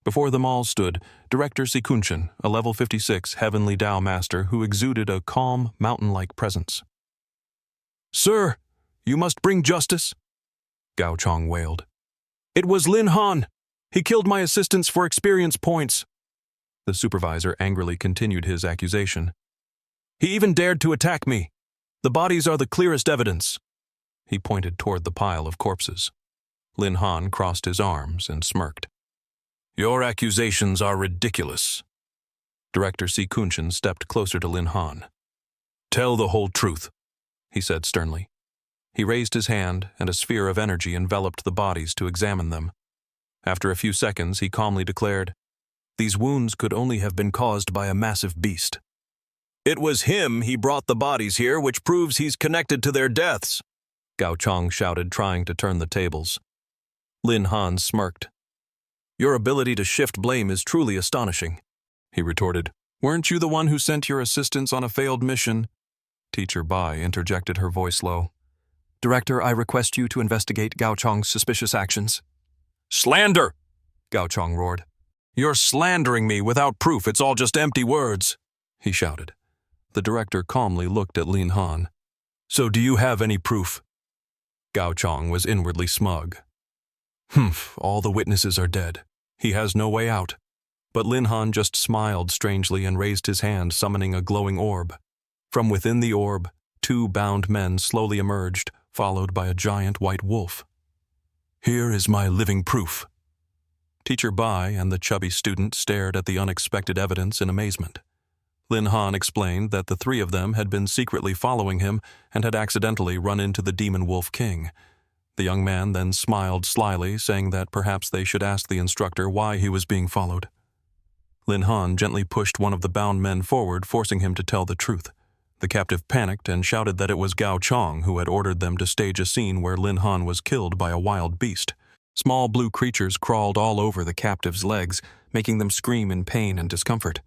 Before them all stood Director Sikunshin, a level 56 Heavenly Tao Master who exuded a calm, mountain-like presence. Sir, you must bring justice, Gao Chong wailed. It was Lin Han. He killed my assistants for experience points. The supervisor angrily continued his accusation. He even dared to attack me. The bodies are the clearest evidence. He pointed toward the pile of corpses. Lin Han crossed his arms and smirked. Your accusations are ridiculous. Director Si Kunshin stepped closer to Lin Han. Tell the whole truth, he said sternly. He raised his hand, and a sphere of energy enveloped the bodies to examine them. After a few seconds, he calmly declared, These wounds could only have been caused by a massive beast. It was him he brought the bodies here, which proves he's connected to their deaths, Gao Chong shouted, trying to turn the tables. Lin Han smirked. Your ability to shift blame is truly astonishing, he retorted. Weren't you the one who sent your assistants on a failed mission? Teacher Bai interjected, her voice low. Director, I request you to investigate Gao Chong's suspicious actions. Slander! Gao Chong roared. You're slandering me without proof. It's all just empty words, he shouted. The director calmly looked at Lin Han. So do you have any proof? Gao Chong was inwardly smug. All the witnesses are dead. He has no way out. But Lin Han just smiled strangely and raised his hand, summoning a glowing orb. From within the orb, 2 bound men slowly emerged, followed by a giant white wolf. Here is my living proof. Teacher Bai and the chubby student stared at the unexpected evidence in amazement. Lin Han explained that the 3 of them had been secretly following him and had accidentally run into the Demon Wolf King. The young man then smiled slyly, saying that perhaps they should ask the instructor why he was being followed. Lin Han gently pushed one of the bound men forward, forcing him to tell the truth. The captive panicked and shouted that it was Gao Chong who had ordered them to stage a scene where Lin Han was killed by a wild beast. Small blue creatures crawled all over the captive's legs, making them scream in pain and discomfort.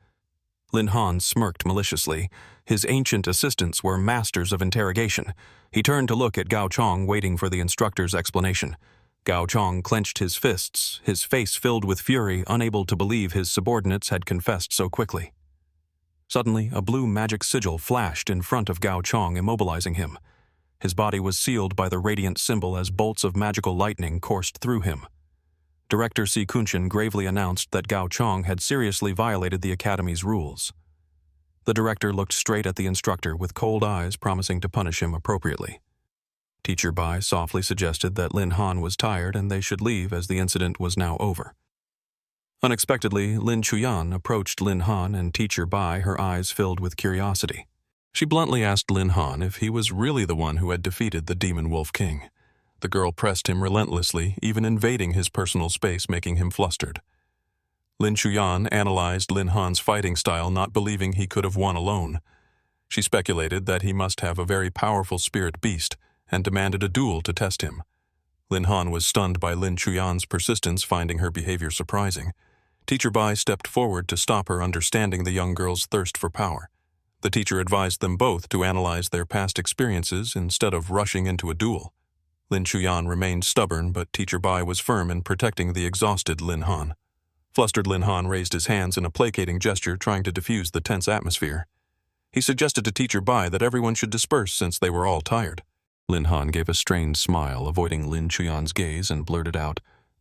Lin Han smirked maliciously. His ancient assistants were masters of interrogation. He turned to look at Gao Chong, waiting for the instructor's explanation. Gao Chong clenched his fists, his face filled with fury, unable to believe his subordinates had confessed so quickly. Suddenly, a blue magic sigil flashed in front of Gao Chong, immobilizing him. His body was sealed by the radiant symbol as bolts of magical lightning coursed through him. Director Si Kunshin gravely announced that Gao Chong had seriously violated the Academy's rules. The director looked straight at the instructor with cold eyes, promising to punish him appropriately. Teacher Bai softly suggested that Lin Han was tired and they should leave as the incident was now over. Unexpectedly, Lin Chuyan approached Lin Han and Teacher Bai, her eyes filled with curiosity. She bluntly asked Lin Han if he was really the one who had defeated the Demon Wolf King. The girl pressed him relentlessly, even invading his personal space, making him flustered. Lin Chuyan analyzed Lin Han's fighting style, not believing he could have won alone. She speculated that he must have a very powerful spirit beast and demanded a duel to test him. Lin Han was stunned by Lin Chuyan's persistence, finding her behavior surprising. Teacher Bai stepped forward to stop her, understanding the young girl's thirst for power. The teacher advised them both to analyze their past experiences instead of rushing into a duel. Lin Chuyan remained stubborn, but Teacher Bai was firm in protecting the exhausted Lin Han. Flustered Lin Han raised his hands in a placating gesture, trying to diffuse the tense atmosphere. He suggested to Teacher Bai that everyone should disperse since they were all tired. Lin Han gave a strained smile, avoiding Lin Chuyan's gaze, and blurted out,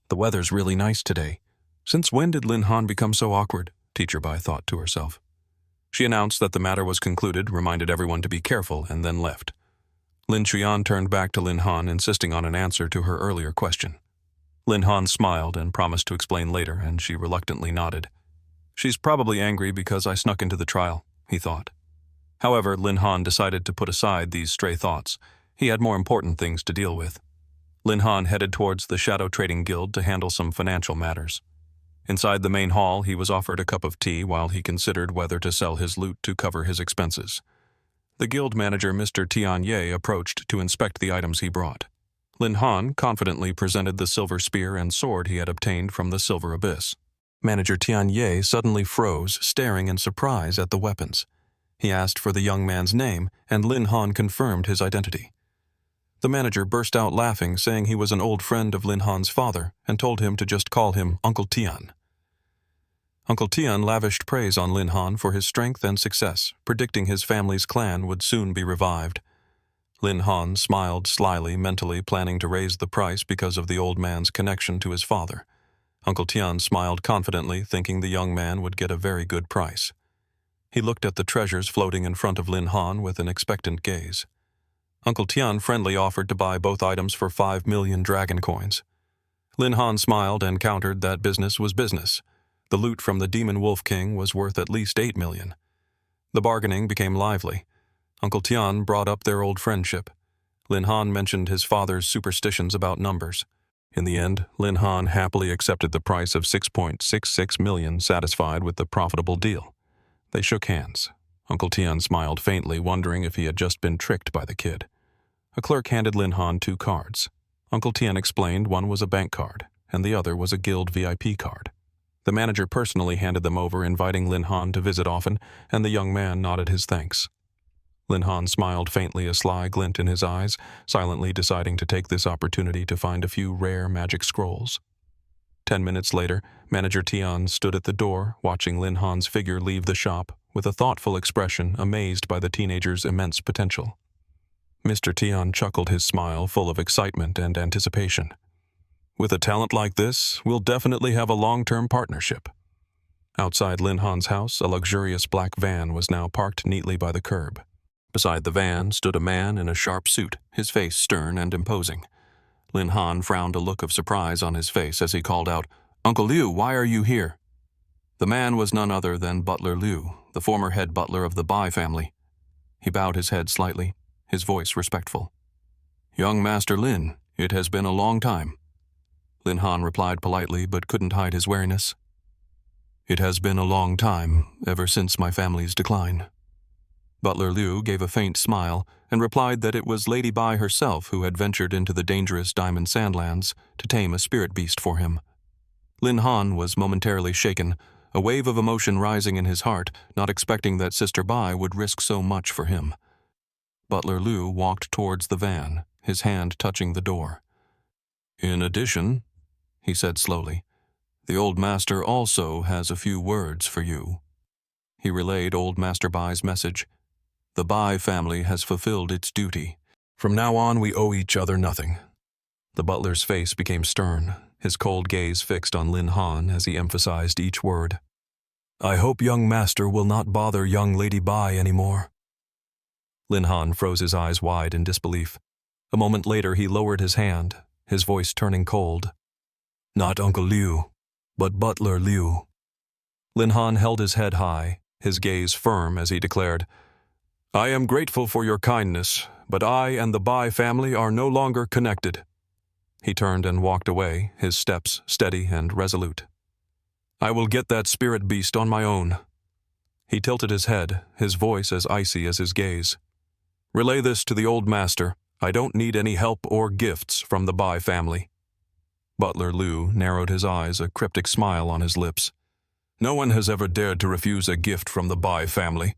"The weather's really nice today." Since when did Lin Han become so awkward? Teacher Bai thought to herself. She announced that the matter was concluded, reminded everyone to be careful, and then left. Lin Chuyan turned back to Lin Han, insisting on an answer to her earlier question. Lin Han smiled and promised to explain later, and she reluctantly nodded. She's probably angry because I snuck into the trial, he thought. However, Lin Han decided to put aside these stray thoughts. He had more important things to deal with. Lin Han headed towards the Shadow Trading Guild to handle some financial matters. Inside the main hall, he was offered a cup of tea while he considered whether to sell his loot to cover his expenses. The guild manager, Mr. Tian Ye, approached to inspect the items he brought. Lin Han confidently presented the silver spear and sword he had obtained from the Silver Abyss. Manager Tian Ye suddenly froze, staring in surprise at the weapons. He asked for the young man's name, and Lin Han confirmed his identity. The manager burst out laughing, saying he was an old friend of Lin Han's father, and told him to just call him Uncle Tian. Uncle Tian lavished praise on Lin Han for his strength and success, predicting his family's clan would soon be revived. Lin Han smiled slyly, mentally planning to raise the price because of the old man's connection to his father. Uncle Tian smiled confidently, thinking the young man would get a very good price. He looked at the treasures floating in front of Lin Han with an expectant gaze. Uncle Tian friendly offered to buy both items for 5 million dragon coins. Lin Han smiled and countered that business was business. The loot from the Demon Wolf King was worth at least 8 million. The bargaining became lively. Uncle Tian brought up their old friendship. Lin Han mentioned his father's superstitions about numbers. In the end, Lin Han happily accepted the price of 6.66 million, satisfied with the profitable deal. They shook hands. Uncle Tian smiled faintly, wondering if he had just been tricked by the kid. A clerk handed Lin Han 2 cards. Uncle Tian explained one was a bank card, and the other was a guild VIP card. The manager personally handed them over, inviting Lin Han to visit often, and the young man nodded his thanks. Lin Han smiled faintly, a sly glint in his eyes, silently deciding to take this opportunity to find a few rare magic scrolls. 10 minutes later, Manager Tian stood at the door, watching Lin Han's figure leave the shop, with a thoughtful expression, amazed by the teenager's immense potential. Mr. Tian chuckled, his smile full of excitement and anticipation. With a talent like this, we'll definitely have a long-term partnership. Outside Lin Han's house, a luxurious black van was now parked neatly by the curb. Beside the van stood a man in a sharp suit, his face stern and imposing. Lin Han frowned, a look of surprise on his face as he called out, "Uncle Liu, why are you here?" The man was none other than Butler Liu, the former head butler of the Bai family. He bowed his head slightly, his voice respectful. "Young Master Lin, it has been a long time." Lin Han replied politely, but couldn't hide his wariness. "It has been a long time, ever since my family's decline." Butler Liu gave a faint smile and replied that it was Lady Bai herself who had ventured into the dangerous Diamond Sandlands to tame a spirit beast for him. Lin Han was momentarily shaken, a wave of emotion rising in his heart, not expecting that Sister Bai would risk so much for him. Butler Liu walked towards the van, his hand touching the door. "In addition," he said slowly, "the Old Master also has a few words for you." He relayed Old Master Bai's message. "The Bai family has fulfilled its duty. From now on, we owe each other nothing." The butler's face became stern, his cold gaze fixed on Lin Han as he emphasized each word. "I hope young master will not bother young Lady Bai anymore." Lin Han froze his eyes wide in disbelief. A moment later, he lowered his hand, his voice turning cold. "Not Uncle Liu, but Butler Liu." Lin Han held his head high, his gaze firm as he declared, "I am grateful for your kindness, but I and the Bai family are no longer connected." He turned and walked away, his steps steady and resolute. "I will get that spirit beast on my own." He tilted his head, his voice as icy as his gaze. "Relay this to the Old Master. I don't need any help or gifts from the Bai family." Butler Liu narrowed his eyes, a cryptic smile on his lips. "No one has ever dared to refuse a gift from the Bai family."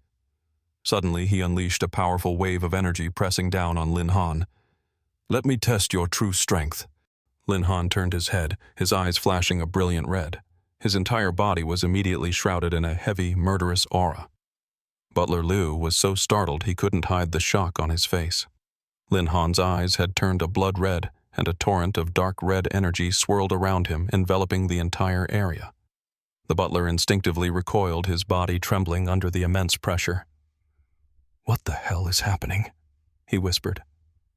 Suddenly, he unleashed a powerful wave of energy, pressing down on Lin Han. "Let me test your true strength." Lin Han turned his head, his eyes flashing a brilliant red. His entire body was immediately shrouded in a heavy, murderous aura. Butler Liu was so startled he couldn't hide the shock on his face. Lin Han's eyes had turned a blood red, and a torrent of dark red energy swirled around him, enveloping the entire area. The butler instinctively recoiled, his body trembling under the immense pressure. "What the hell is happening?" he whispered.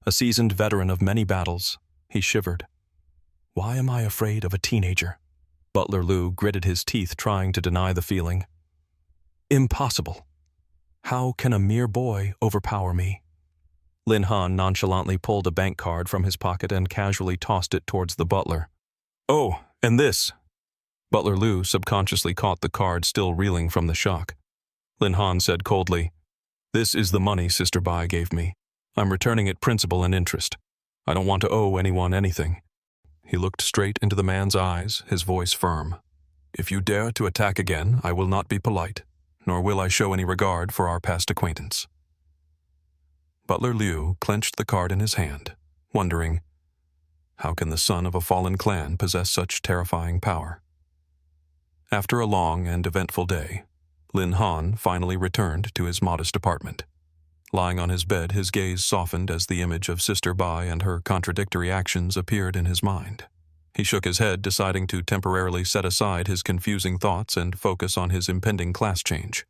A seasoned veteran of many battles, he shivered. "Why am I afraid of a teenager?" Butler Liu gritted his teeth, trying to deny the feeling. "Impossible. How can a mere boy overpower me?" Lin Han nonchalantly pulled a bank card from his pocket and casually tossed it towards the butler. "Oh, and this." Butler Liu subconsciously caught the card, still reeling from the shock. Lin Han said coldly, "This is the money Sister Bai gave me. I'm returning it principal and interest. I don't want to owe anyone anything." He looked straight into the man's eyes, his voice firm. "If you dare to attack again, I will not be polite, nor will I show any regard for our past acquaintance." Butler Liu clenched the card in his hand, wondering, how can the son of a fallen clan possess such terrifying power? After a long and eventful day, Lin Han finally returned to his modest apartment. Lying on his bed, his gaze softened as the image of Sister Bai and her contradictory actions appeared in his mind. He shook his head, deciding to temporarily set aside his confusing thoughts and focus on his impending class change.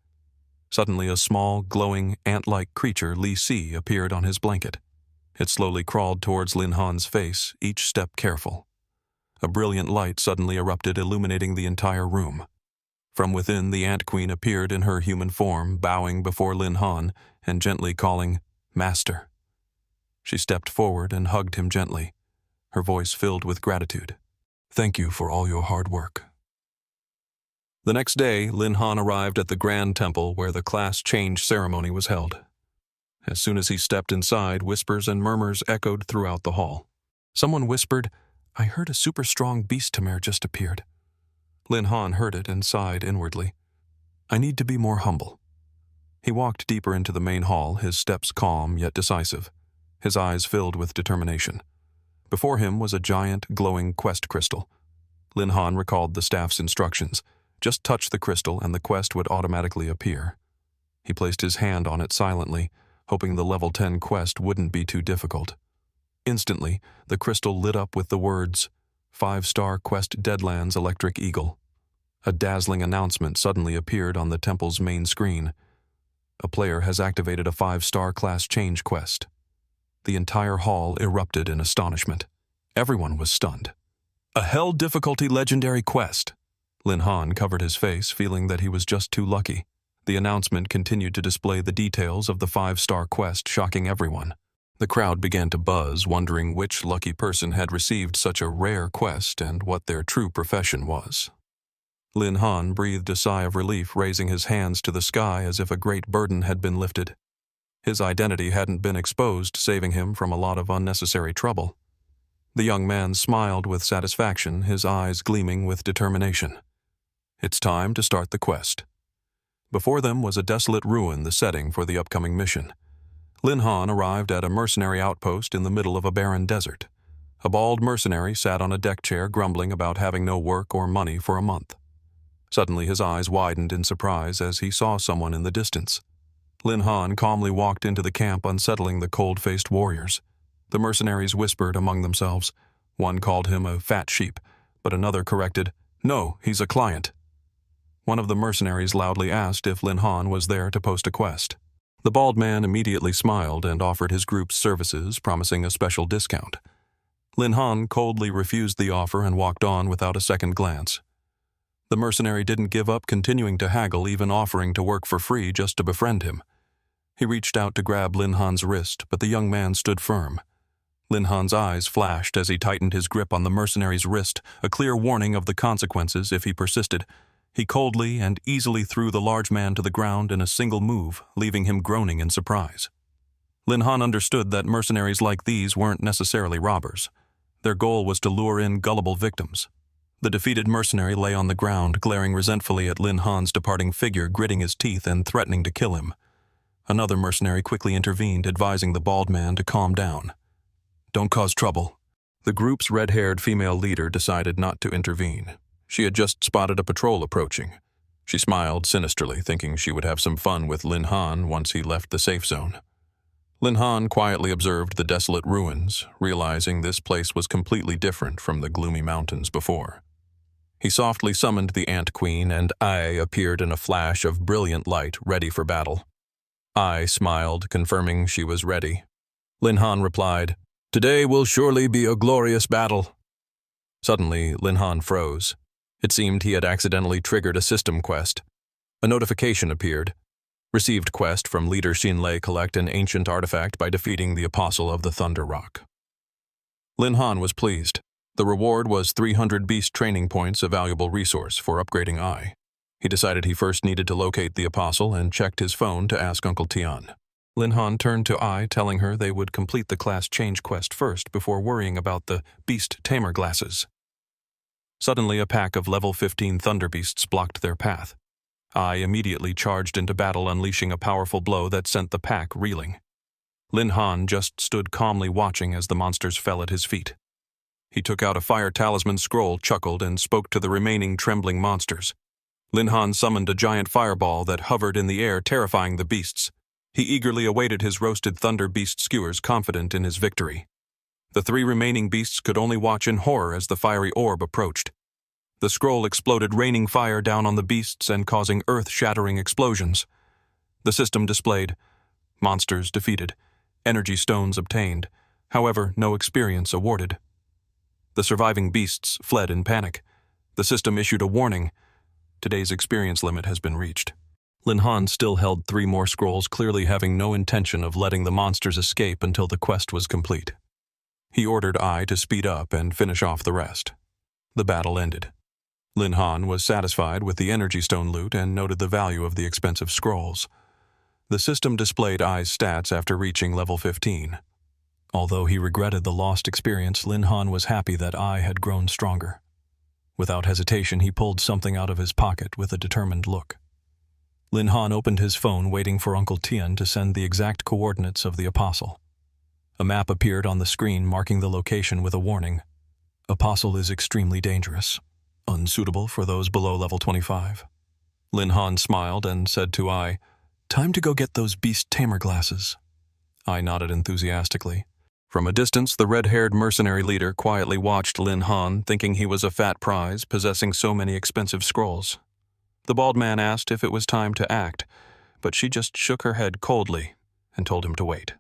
Suddenly, a small, glowing, ant-like creature, Li Si, appeared on his blanket. It slowly crawled towards Lin Han's face, each step careful. A brilliant light suddenly erupted, illuminating the entire room. From within, the Ant Queen appeared in her human form, bowing before Lin Han and gently calling, "Master." She stepped forward and hugged him gently, her voice filled with gratitude. "Thank you for all your hard work." The next day, Lin Han arrived at the Grand Temple where the class change ceremony was held. As soon as he stepped inside, whispers and murmurs echoed throughout the hall. Someone whispered, "I heard a super strong beast Tamer just appeared." Lin Han heard it and sighed inwardly. "I need to be more humble." He walked deeper into the main hall, his steps calm yet decisive, his eyes filled with determination. Before him was a giant, glowing quest crystal. Lin Han recalled the staff's instructions. Just touch the crystal and the quest would automatically appear. He placed his hand on it silently, hoping the level 10 quest wouldn't be too difficult. Instantly, the crystal lit up with the words, "5-star quest Deadlands Electric Eagle." A dazzling announcement suddenly appeared on the temple's main screen. A player has activated a 5-star class change quest. The entire hall erupted in astonishment. Everyone was stunned. A hell difficulty legendary quest. Lin Han covered his face, feeling that he was just too lucky. The announcement continued to display the details of the 5-star quest, shocking everyone. The crowd began to buzz, wondering which lucky person had received such a rare quest and what their true profession was. Lin Han breathed a sigh of relief, raising his hands to the sky as if a great burden had been lifted. His identity hadn't been exposed, saving him from a lot of unnecessary trouble. The young man smiled with satisfaction, his eyes gleaming with determination. It's time to start the quest. Before them was a desolate ruin, the setting for the upcoming mission. Lin Han arrived at a mercenary outpost in the middle of a barren desert. A bald mercenary sat on a deck chair, grumbling about having no work or money for a month. Suddenly his eyes widened in surprise as he saw someone in the distance. Lin Han calmly walked into the camp, unsettling the cold-faced warriors. The mercenaries whispered among themselves. One called him a fat sheep, but another corrected, "No, he's a client." One of the mercenaries loudly asked if Lin Han was there to post a quest. The bald man immediately smiled and offered his group's services, promising a special discount. Lin Han coldly refused the offer and walked on without a second glance. The mercenary didn't give up, continuing to haggle, even offering to work for free just to befriend him. He reached out to grab Lin Han's wrist, but the young man stood firm. Lin Han's eyes flashed as he tightened his grip on the mercenary's wrist, a clear warning of the consequences if he persisted. He coldly and easily threw the large man to the ground in a single move, leaving him groaning in surprise. Lin Han understood that mercenaries like these weren't necessarily robbers. Their goal was to lure in gullible victims. The defeated mercenary lay on the ground, glaring resentfully at Lin Han's departing figure, gritting his teeth and threatening to kill him. Another mercenary quickly intervened, advising the bald man to calm down. "Don't cause trouble." The group's red-haired female leader decided not to intervene. She had just spotted a patrol approaching. She smiled sinisterly, thinking she would have some fun with Lin Han once he left the safe zone. Lin Han quietly observed the desolate ruins, realizing this place was completely different from the gloomy mountains before. He softly summoned the Ant Queen, and Ai appeared in a flash of brilliant light, ready for battle. Ai smiled, confirming she was ready. Lin Han replied, "Today will surely be a glorious battle." Suddenly, Lin Han froze. It seemed he had accidentally triggered a system quest. A notification appeared. Received quest from Leader Xinlei, collect an ancient artifact by defeating the Apostle of the Thunder Rock. Lin Han was pleased. The reward was 300 beast training points, a valuable resource for upgrading Ai. He decided he first needed to locate the Apostle and checked his phone to ask Uncle Tian. Lin Han turned to Ai, telling her they would complete the class change quest first before worrying about the beast tamer glasses. Suddenly, a pack of level 15 thunder beasts blocked their path. Ai immediately charged into battle, unleashing a powerful blow that sent the pack reeling. Lin Han just stood calmly watching as the monsters fell at his feet. He took out a fire talisman scroll, chuckled, and spoke to the remaining trembling monsters. Lin Han summoned a giant fireball that hovered in the air, terrifying the beasts. He eagerly awaited his roasted thunder beast skewers, confident in his victory. The three remaining beasts could only watch in horror as the fiery orb approached. The scroll exploded, raining fire down on the beasts and causing earth-shattering explosions. The system displayed: monsters defeated, energy stones obtained, however, no experience awarded. The surviving beasts fled in panic. The system issued a warning: today's experience limit has been reached. Lin Han still held 3 more scrolls, clearly having no intention of letting the monsters escape until the quest was complete. He ordered Ai to speed up and finish off the rest. The battle ended. Lin Han was satisfied with the energy stone loot and noted the value of the expensive scrolls. The system displayed Ai's stats after reaching level 15. Although he regretted the lost experience, Lin Han was happy that Ai had grown stronger. Without hesitation, he pulled something out of his pocket with a determined look. Lin Han opened his phone, waiting for Uncle Tian to send the exact coordinates of the Apostle. A map appeared on the screen marking the location with a warning: Apostle is extremely dangerous, unsuitable for those below level 25. Lin Han smiled and said to Ai, "Time to go get those beast tamer glasses." Ai nodded enthusiastically. From a distance, the red-haired mercenary leader quietly watched Lin Han, thinking he was a fat prize, possessing so many expensive scrolls. The bald man asked if it was time to act, but she just shook her head coldly and told him to wait.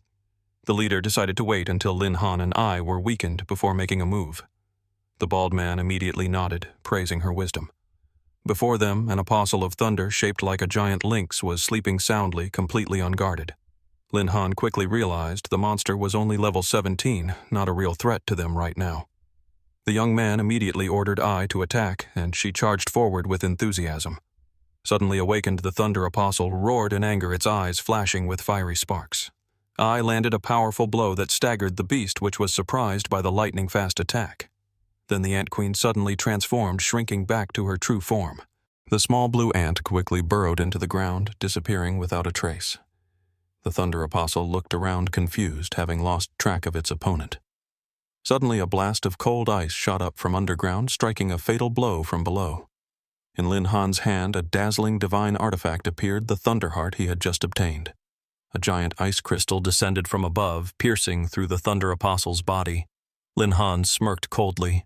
The leader decided to wait until Lin Han and Ai were weakened before making a move. The bald man immediately nodded, praising her wisdom. Before them, an apostle of thunder shaped like a giant lynx was sleeping soundly, completely unguarded. Lin Han quickly realized the monster was only level 17, not a real threat to them right now. The young man immediately ordered Ai to attack, and she charged forward with enthusiasm. Suddenly awakened, the Thunder Apostle roared in anger, its eyes flashing with fiery sparks. Ai landed a powerful blow that staggered the beast, which was surprised by the lightning-fast attack. Then the Ant Queen suddenly transformed, shrinking back to her true form. The small blue ant quickly burrowed into the ground, disappearing without a trace. The Thunder Apostle looked around confused, having lost track of its opponent. Suddenly a blast of cold ice shot up from underground, striking a fatal blow from below. In Lin Han's hand, a dazzling divine artifact appeared, the Thunderheart he had just obtained. A giant ice crystal descended from above, piercing through the Thunder Apostle's body. Lin Han smirked coldly.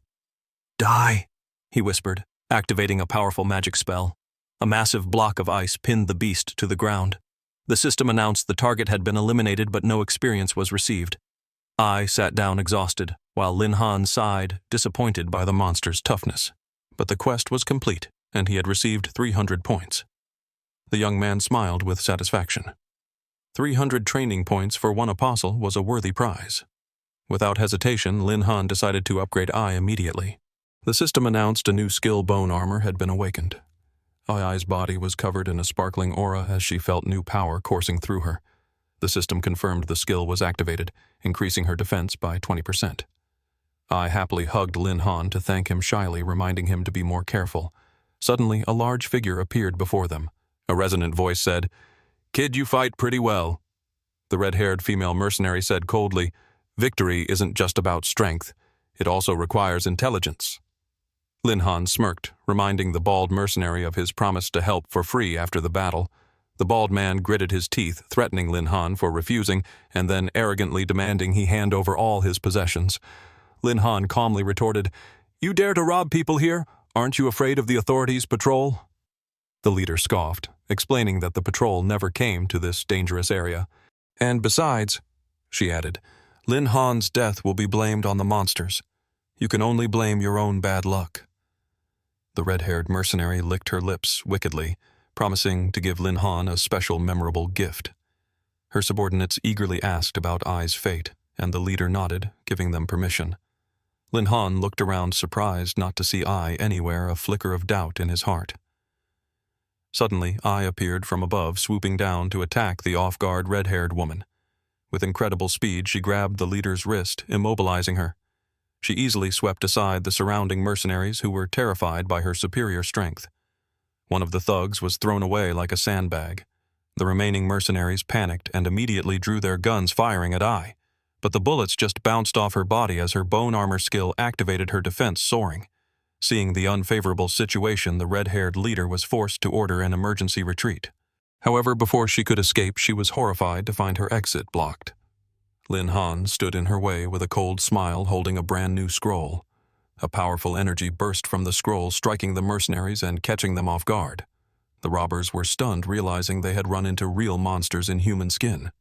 "Die," he whispered, activating a powerful magic spell. A massive block of ice pinned the beast to the ground. The system announced the target had been eliminated, but no experience was received. Ai sat down exhausted, while Lin Han sighed, disappointed by the monster's toughness. But the quest was complete, and he had received 300 points. The young man smiled with satisfaction. 300 training points for one apostle was a worthy prize. Without hesitation, Lin Han decided to upgrade Ai immediately. The system announced a new skill bone armor had been awakened. Ai's body was covered in a sparkling aura as she felt new power coursing through her. The system confirmed the skill was activated, increasing her defense by 20%. Ai happily hugged Lin Han to thank him shyly, reminding him to be more careful. Suddenly, a large figure appeared before them. A resonant voice said, "Kid, you fight pretty well." The red-haired female mercenary said coldly, "Victory isn't just about strength. It also requires intelligence." Lin Han smirked, reminding the bald mercenary of his promise to help for free after the battle. The bald man gritted his teeth, threatening Lin Han for refusing, and then arrogantly demanding he hand over all his possessions. Lin Han calmly retorted, "You dare to rob people here? Aren't you afraid of the authorities' patrol?" The leader scoffed, explaining that the patrol never came to this dangerous area. "And besides," she added, "Lin Han's death will be blamed on the monsters. You can only blame your own bad luck." The red-haired mercenary licked her lips wickedly, promising to give Lin Han a special memorable gift. Her subordinates eagerly asked about Ai's fate, and the leader nodded, giving them permission. Lin Han looked around, surprised not to see Ai anywhere, a flicker of doubt in his heart. Suddenly, Ai appeared from above, swooping down to attack the off-guard red-haired woman. With incredible speed, she grabbed the leader's wrist, immobilizing her. She easily swept aside the surrounding mercenaries who were terrified by her superior strength. One of the thugs was thrown away like a sandbag. The remaining mercenaries panicked and immediately drew their guns, firing at Ai. But the bullets just bounced off her body as her bone armor skill activated her defense, soaring. Seeing the unfavorable situation, the red-haired leader was forced to order an emergency retreat. However, before she could escape, she was horrified to find her exit blocked. Lin Han stood in her way with a cold smile holding a brand new scroll. A powerful energy burst from the scroll, striking the mercenaries and catching them off guard. The robbers were stunned, realizing they had run into real monsters in human skin.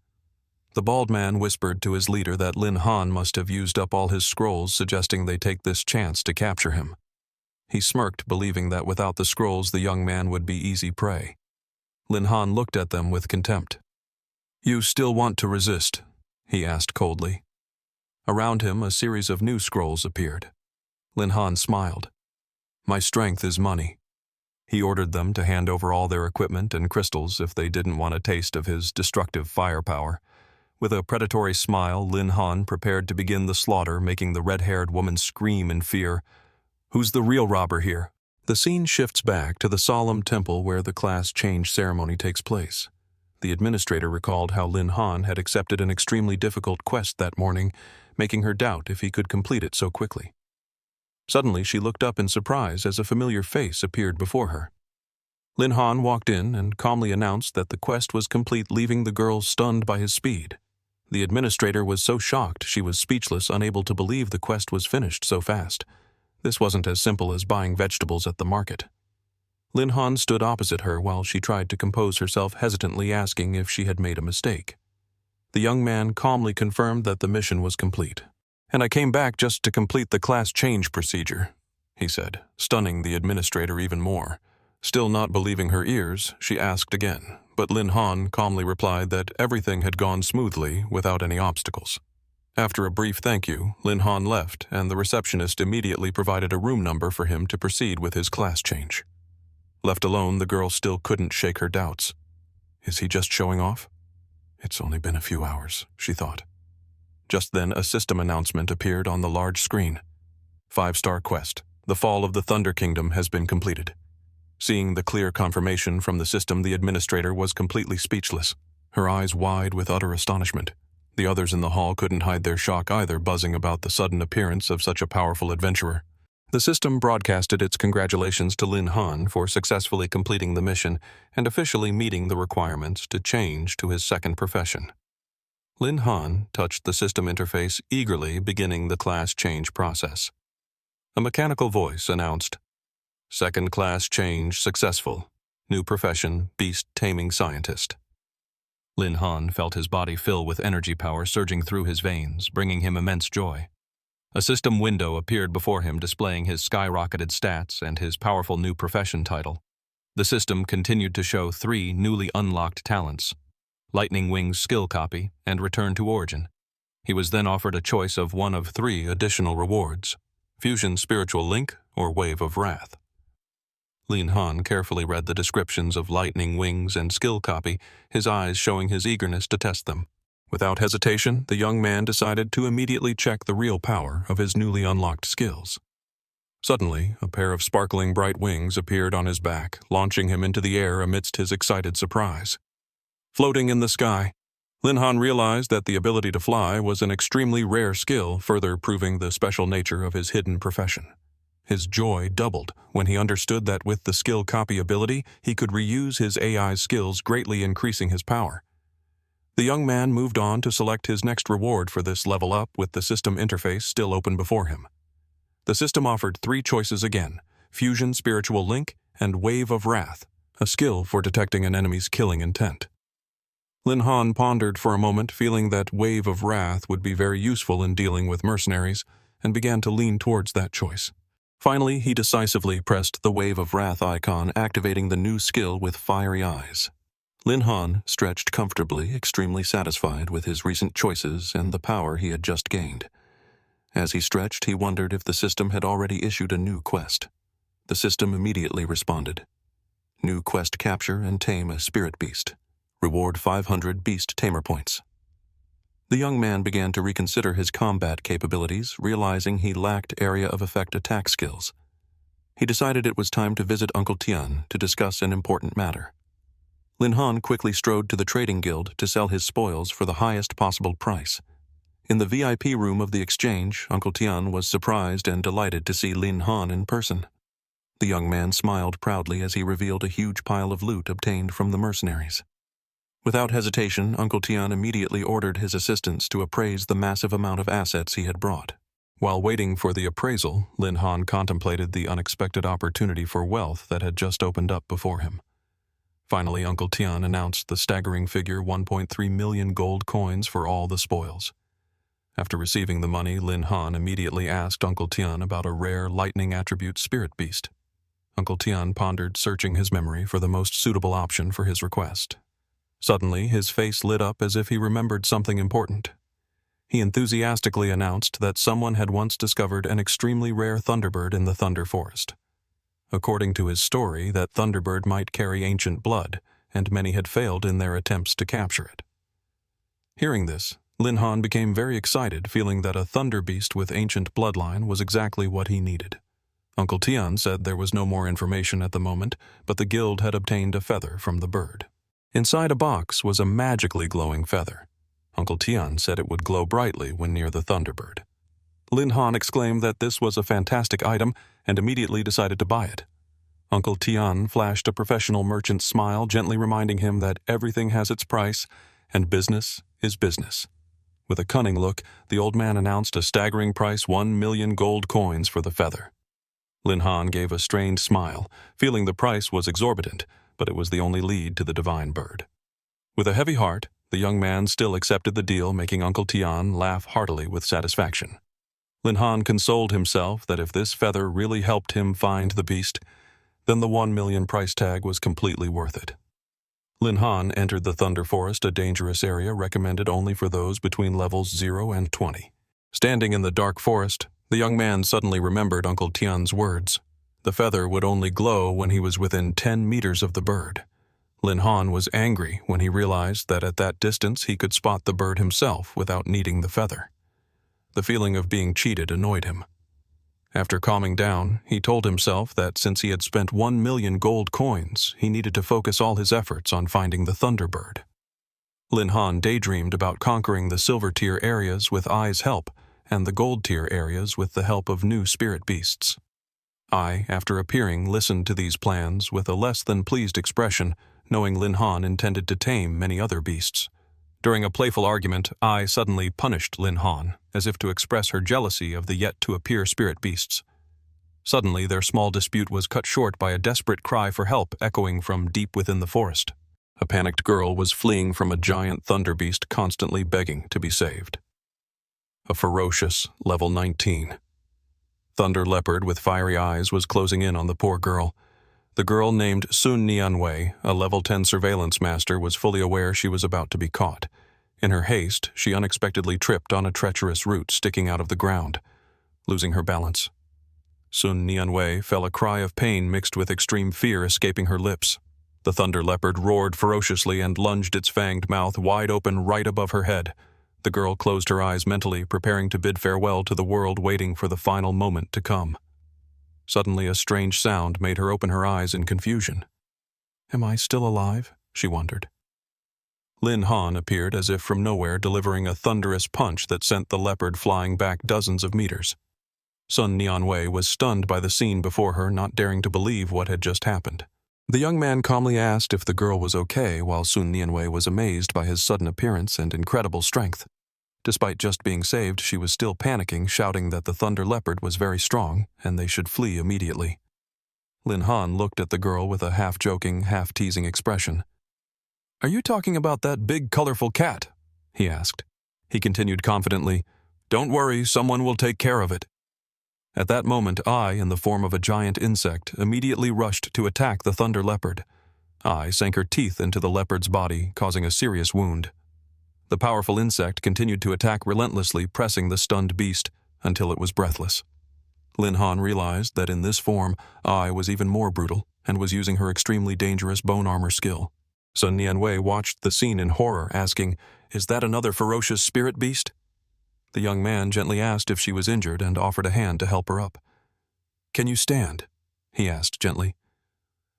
The bald man whispered to his leader that Lin Han must have used up all his scrolls, suggesting they take this chance to capture him. He smirked, believing that without the scrolls the young man would be easy prey. Lin Han looked at them with contempt. "You still want to resist?" he asked coldly. Around him, a series of new scrolls appeared. Lin Han smiled. "My strength is money." He ordered them to hand over all their equipment and crystals if they didn't want a taste of his destructive firepower. With a predatory smile, Lin Han prepared to begin the slaughter, making the red-haired woman scream in fear. "Who's the real robber here?" The scene shifts back to the solemn temple where the class change ceremony takes place. The administrator recalled how Lin Han had accepted an extremely difficult quest that morning, making her doubt if he could complete it so quickly. Suddenly, she looked up in surprise as a familiar face appeared before her. Lin Han walked in and calmly announced that the quest was complete, leaving the girl stunned by his speed. The administrator was so shocked she was speechless, unable to believe the quest was finished so fast. This wasn't as simple as buying vegetables at the market. Lin Han stood opposite her while she tried to compose herself, hesitantly asking if she had made a mistake. The young man calmly confirmed that the mission was complete. "And I came back just to complete the class change procedure," he said, stunning the administrator even more. Still not believing her ears, she asked again, but Lin Han calmly replied that everything had gone smoothly without any obstacles. After a brief thank you, Lin Han left, and the receptionist immediately provided a room number for him to proceed with his class change. Left alone, the girl still couldn't shake her doubts. Is he just showing off? It's only been a few hours, she thought. Just then, a system announcement appeared on the large screen. 5-star quest. The fall of the Thunder Kingdom has been completed. Seeing the clear confirmation from the system, the administrator was completely speechless, her eyes wide with utter astonishment. The others in the hall couldn't hide their shock either, buzzing about the sudden appearance of such a powerful adventurer. The system broadcasted its congratulations to Lin Han for successfully completing the mission and officially meeting the requirements to change to his second profession. Lin Han touched the system interface eagerly, beginning the class change process. A mechanical voice announced, "Second class change successful. New profession, beast taming scientist." Lin Han felt his body fill with energy power surging through his veins, bringing him immense joy. A system window appeared before him, displaying his skyrocketed stats and his powerful new profession title. The system continued to show 3 newly unlocked talents: Lightning Wing's skill copy and Return to Origin. He was then offered a choice of one of 3 additional rewards: Fusion Spiritual Link or Wave of Wrath. Lin Han carefully read the descriptions of Lightning Wings and skill copy, his eyes showing his eagerness to test them. Without hesitation, the young man decided to immediately check the real power of his newly unlocked skills. Suddenly, a pair of sparkling bright wings appeared on his back, launching him into the air amidst his excited surprise. Floating in the sky, Lin Han realized that the ability to fly was an extremely rare skill, further proving the special nature of his hidden profession. His joy doubled when he understood that with the skill copy ability, he could reuse his AI's skills, greatly increasing his power. The young man moved on to select his next reward for this level up, with the system interface still open before him. The system offered 3 choices again: Fusion Spiritual Link and Wave of Wrath, a skill for detecting an enemy's killing intent. Lin Han pondered for a moment, feeling that Wave of Wrath would be very useful in dealing with mercenaries, and began to lean towards that choice. Finally, he decisively pressed the Wave of Wrath icon, activating the new skill with fiery eyes. Lin Han stretched comfortably, extremely satisfied with his recent choices and the power he had just gained. As he stretched, he wondered if the system had already issued a new quest. The system immediately responded. New quest: capture and tame a spirit beast. Reward 500 beast tamer points. The young man began to reconsider his combat capabilities, realizing he lacked area of effect attack skills. He decided it was time to visit Uncle Tian to discuss an important matter. Lin Han quickly strode to the trading guild to sell his spoils for the highest possible price. In the VIP room of the exchange, Uncle Tian was surprised and delighted to see Lin Han in person. The young man smiled proudly as he revealed a huge pile of loot obtained from the mercenaries. Without hesitation, Uncle Tian immediately ordered his assistants to appraise the massive amount of assets he had brought. While waiting for the appraisal, Lin Han contemplated the unexpected opportunity for wealth that had just opened up before him. Finally, Uncle Tian announced the staggering figure 1.3 million gold coins for all the spoils. After receiving the money, Lin Han immediately asked Uncle Tian about a rare lightning attribute spirit beast. Uncle Tian pondered, searching his memory for the most suitable option for his request. Suddenly, his face lit up as if he remembered something important. He enthusiastically announced that someone had once discovered an extremely rare thunderbird in the Thunder Forest. According to his story, that thunderbird might carry ancient blood, and many had failed in their attempts to capture it. Hearing this, Lin Han became very excited, feeling that a thunder beast with ancient bloodline was exactly what he needed. Uncle Tian said there was no more information at the moment, but the guild had obtained a feather from the bird. Inside a box was a magically glowing feather. Uncle Tian said it would glow brightly when near the Thunderbird. Lin Han exclaimed that this was a fantastic item and immediately decided to buy it. Uncle Tian flashed a professional merchant's smile, gently reminding him that everything has its price and business is business. With a cunning look, the old man announced a staggering price, 1 million gold coins for the feather. Lin Han gave a strained smile, feeling the price was exorbitant, but it was the only lead to the divine bird. With a heavy heart, the young man still accepted the deal, making Uncle Tian laugh heartily with satisfaction. Lin Han consoled himself that if this feather really helped him find the beast, then the 1 million price tag was completely worth it. Lin Han entered the Thunder Forest, a dangerous area recommended only for those between levels 0 and 20. Standing in the dark forest, the young man suddenly remembered Uncle Tian's words. The feather would only glow when he was within 10 meters of the bird. Lin Han was angry when he realized that at that distance he could spot the bird himself without needing the feather. The feeling of being cheated annoyed him. After calming down, he told himself that since he had spent 1 million gold coins, he needed to focus all his efforts on finding the Thunderbird. Lin Han daydreamed about conquering the silver tier areas with Ai's help and the gold tier areas with the help of new spirit beasts. Ai, after appearing, listened to these plans with a less than pleased expression, knowing Lin Han intended to tame many other beasts. During a playful argument, Ai suddenly punished Lin Han, as if to express her jealousy of the yet-to-appear spirit beasts. Suddenly, their small dispute was cut short by a desperate cry for help echoing from deep within the forest. A panicked girl was fleeing from a giant thunder beast constantly begging to be saved. A ferocious, level 19. Thunder Leopard with fiery eyes was closing in on the poor girl. The girl named Sun Nianwei, a level 10 surveillance master, was fully aware she was about to be caught. In her haste, she unexpectedly tripped on a treacherous root sticking out of the ground, losing her balance. Sun Nianwei felt a cry of pain mixed with extreme fear escaping her lips. The Thunder Leopard roared ferociously and lunged its fanged mouth wide open right above her head. The girl closed her eyes mentally, preparing to bid farewell to the world, waiting for the final moment to come. Suddenly, a strange sound made her open her eyes in confusion. "Am I still alive?" she wondered. Lin Han appeared as if from nowhere, delivering a thunderous punch that sent the leopard flying back dozens of meters. Sun Nianwei was stunned by the scene before her, not daring to believe what had just happened. The young man calmly asked if the girl was okay, while Sun Nianwei was amazed by his sudden appearance and incredible strength. Despite just being saved, she was still panicking, shouting that the Thunder Leopard was very strong and they should flee immediately. Lin Han looked at the girl with a half-joking, half-teasing expression. "Are you talking about that big, colorful cat?" he asked. He continued confidently, "Don't worry, someone will take care of it." At that moment, Ai, in the form of a giant insect, immediately rushed to attack the Thunder Leopard. Ai sank her teeth into the leopard's body, causing a serious wound. The powerful insect continued to attack relentlessly, pressing the stunned beast until it was breathless. Lin Han realized that in this form, Ai was even more brutal and was using her extremely dangerous bone armor skill. Sun Nianwei watched the scene in horror, asking, "Is that another ferocious spirit beast?" The young man gently asked if she was injured and offered a hand to help her up. "Can you stand?" he asked gently.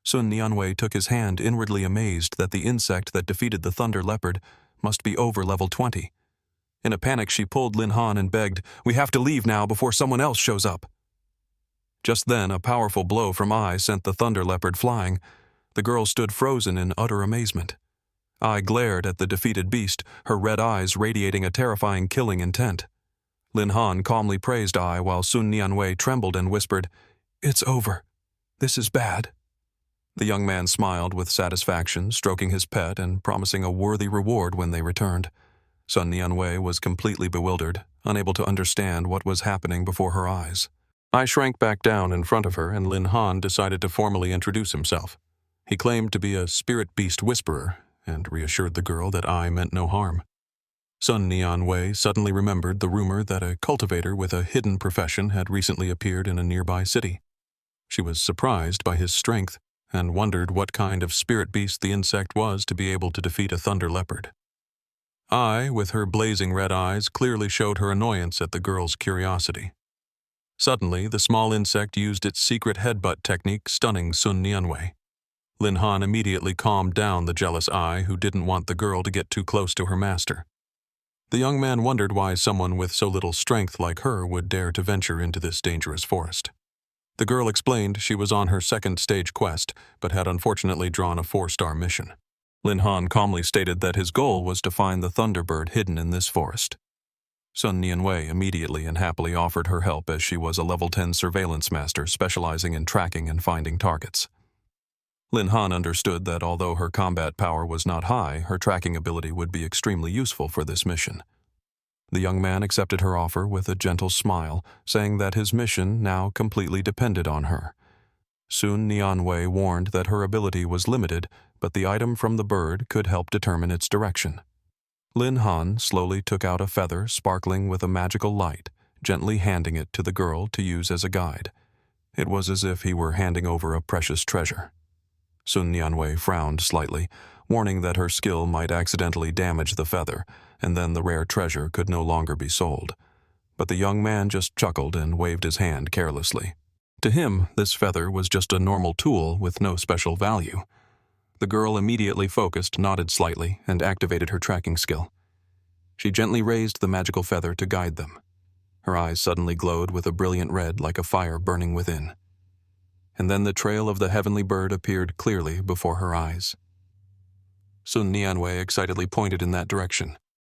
Sun Nianwei took his hand, inwardly amazed that the insect that defeated the Thunder Leopard must be over level 20. In a panic, she pulled Lin Han and begged, "We have to leave now before someone else shows up." Just then, a powerful blow from Ai sent the Thunder Leopard flying. The girl stood frozen in utter amazement. Ai glared at the defeated beast, her red eyes radiating a terrifying killing intent. Lin Han calmly praised Ai while Sun Nianwei trembled and whispered, "It's over. This is bad." The young man smiled with satisfaction, stroking his pet and promising a worthy reward when they returned. Sun Nianwei was completely bewildered, unable to understand what was happening before her eyes. Ai shrank back down in front of her, and Lin Han decided to formally introduce himself. He claimed to be a spirit beast whisperer, and reassured the girl that Ai meant no harm. Sun Nianwei suddenly remembered the rumor that a cultivator with a hidden profession had recently appeared in a nearby city. She was surprised by his strength, and wondered what kind of spirit beast the insect was to be able to defeat a thunder leopard. Ai, with her blazing red eyes, clearly showed her annoyance at the girl's curiosity. Suddenly, the small insect used its secret headbutt technique, stunning Sun Nianwei. Lin Han immediately calmed down the jealous Ai, who didn't want the girl to get too close to her master. The young man wondered why someone with so little strength like her would dare to venture into this dangerous forest. The girl explained she was on her second stage quest, but had unfortunately drawn a 4-star mission. Lin Han calmly stated that his goal was to find the Thunderbird hidden in this forest. Sun Nianwei immediately and happily offered her help, as she was a level 10 surveillance master specializing in tracking and finding targets. Lin Han understood that although her combat power was not high, her tracking ability would be extremely useful for this mission. The young man accepted her offer with a gentle smile, saying that his mission now completely depended on her. Sun Nianwei warned that her ability was limited, but the item from the bird could help determine its direction. Lin Han slowly took out a feather sparkling with a magical light, gently handing it to the girl to use as a guide. It was as if he were handing over a precious treasure. Sun Nianwei frowned slightly, warning that her skill might accidentally damage the feather, and then the rare treasure could no longer be sold. But the young man just chuckled and waved his hand carelessly. To him, this feather was just a normal tool with no special value. The girl immediately focused, nodded slightly, and activated her tracking skill. She gently raised the magical feather to guide them. Her eyes suddenly glowed with a brilliant red like a fire burning within. And then the trail of the heavenly bird appeared clearly before her eyes. Sun Nianwei excitedly pointed in that direction.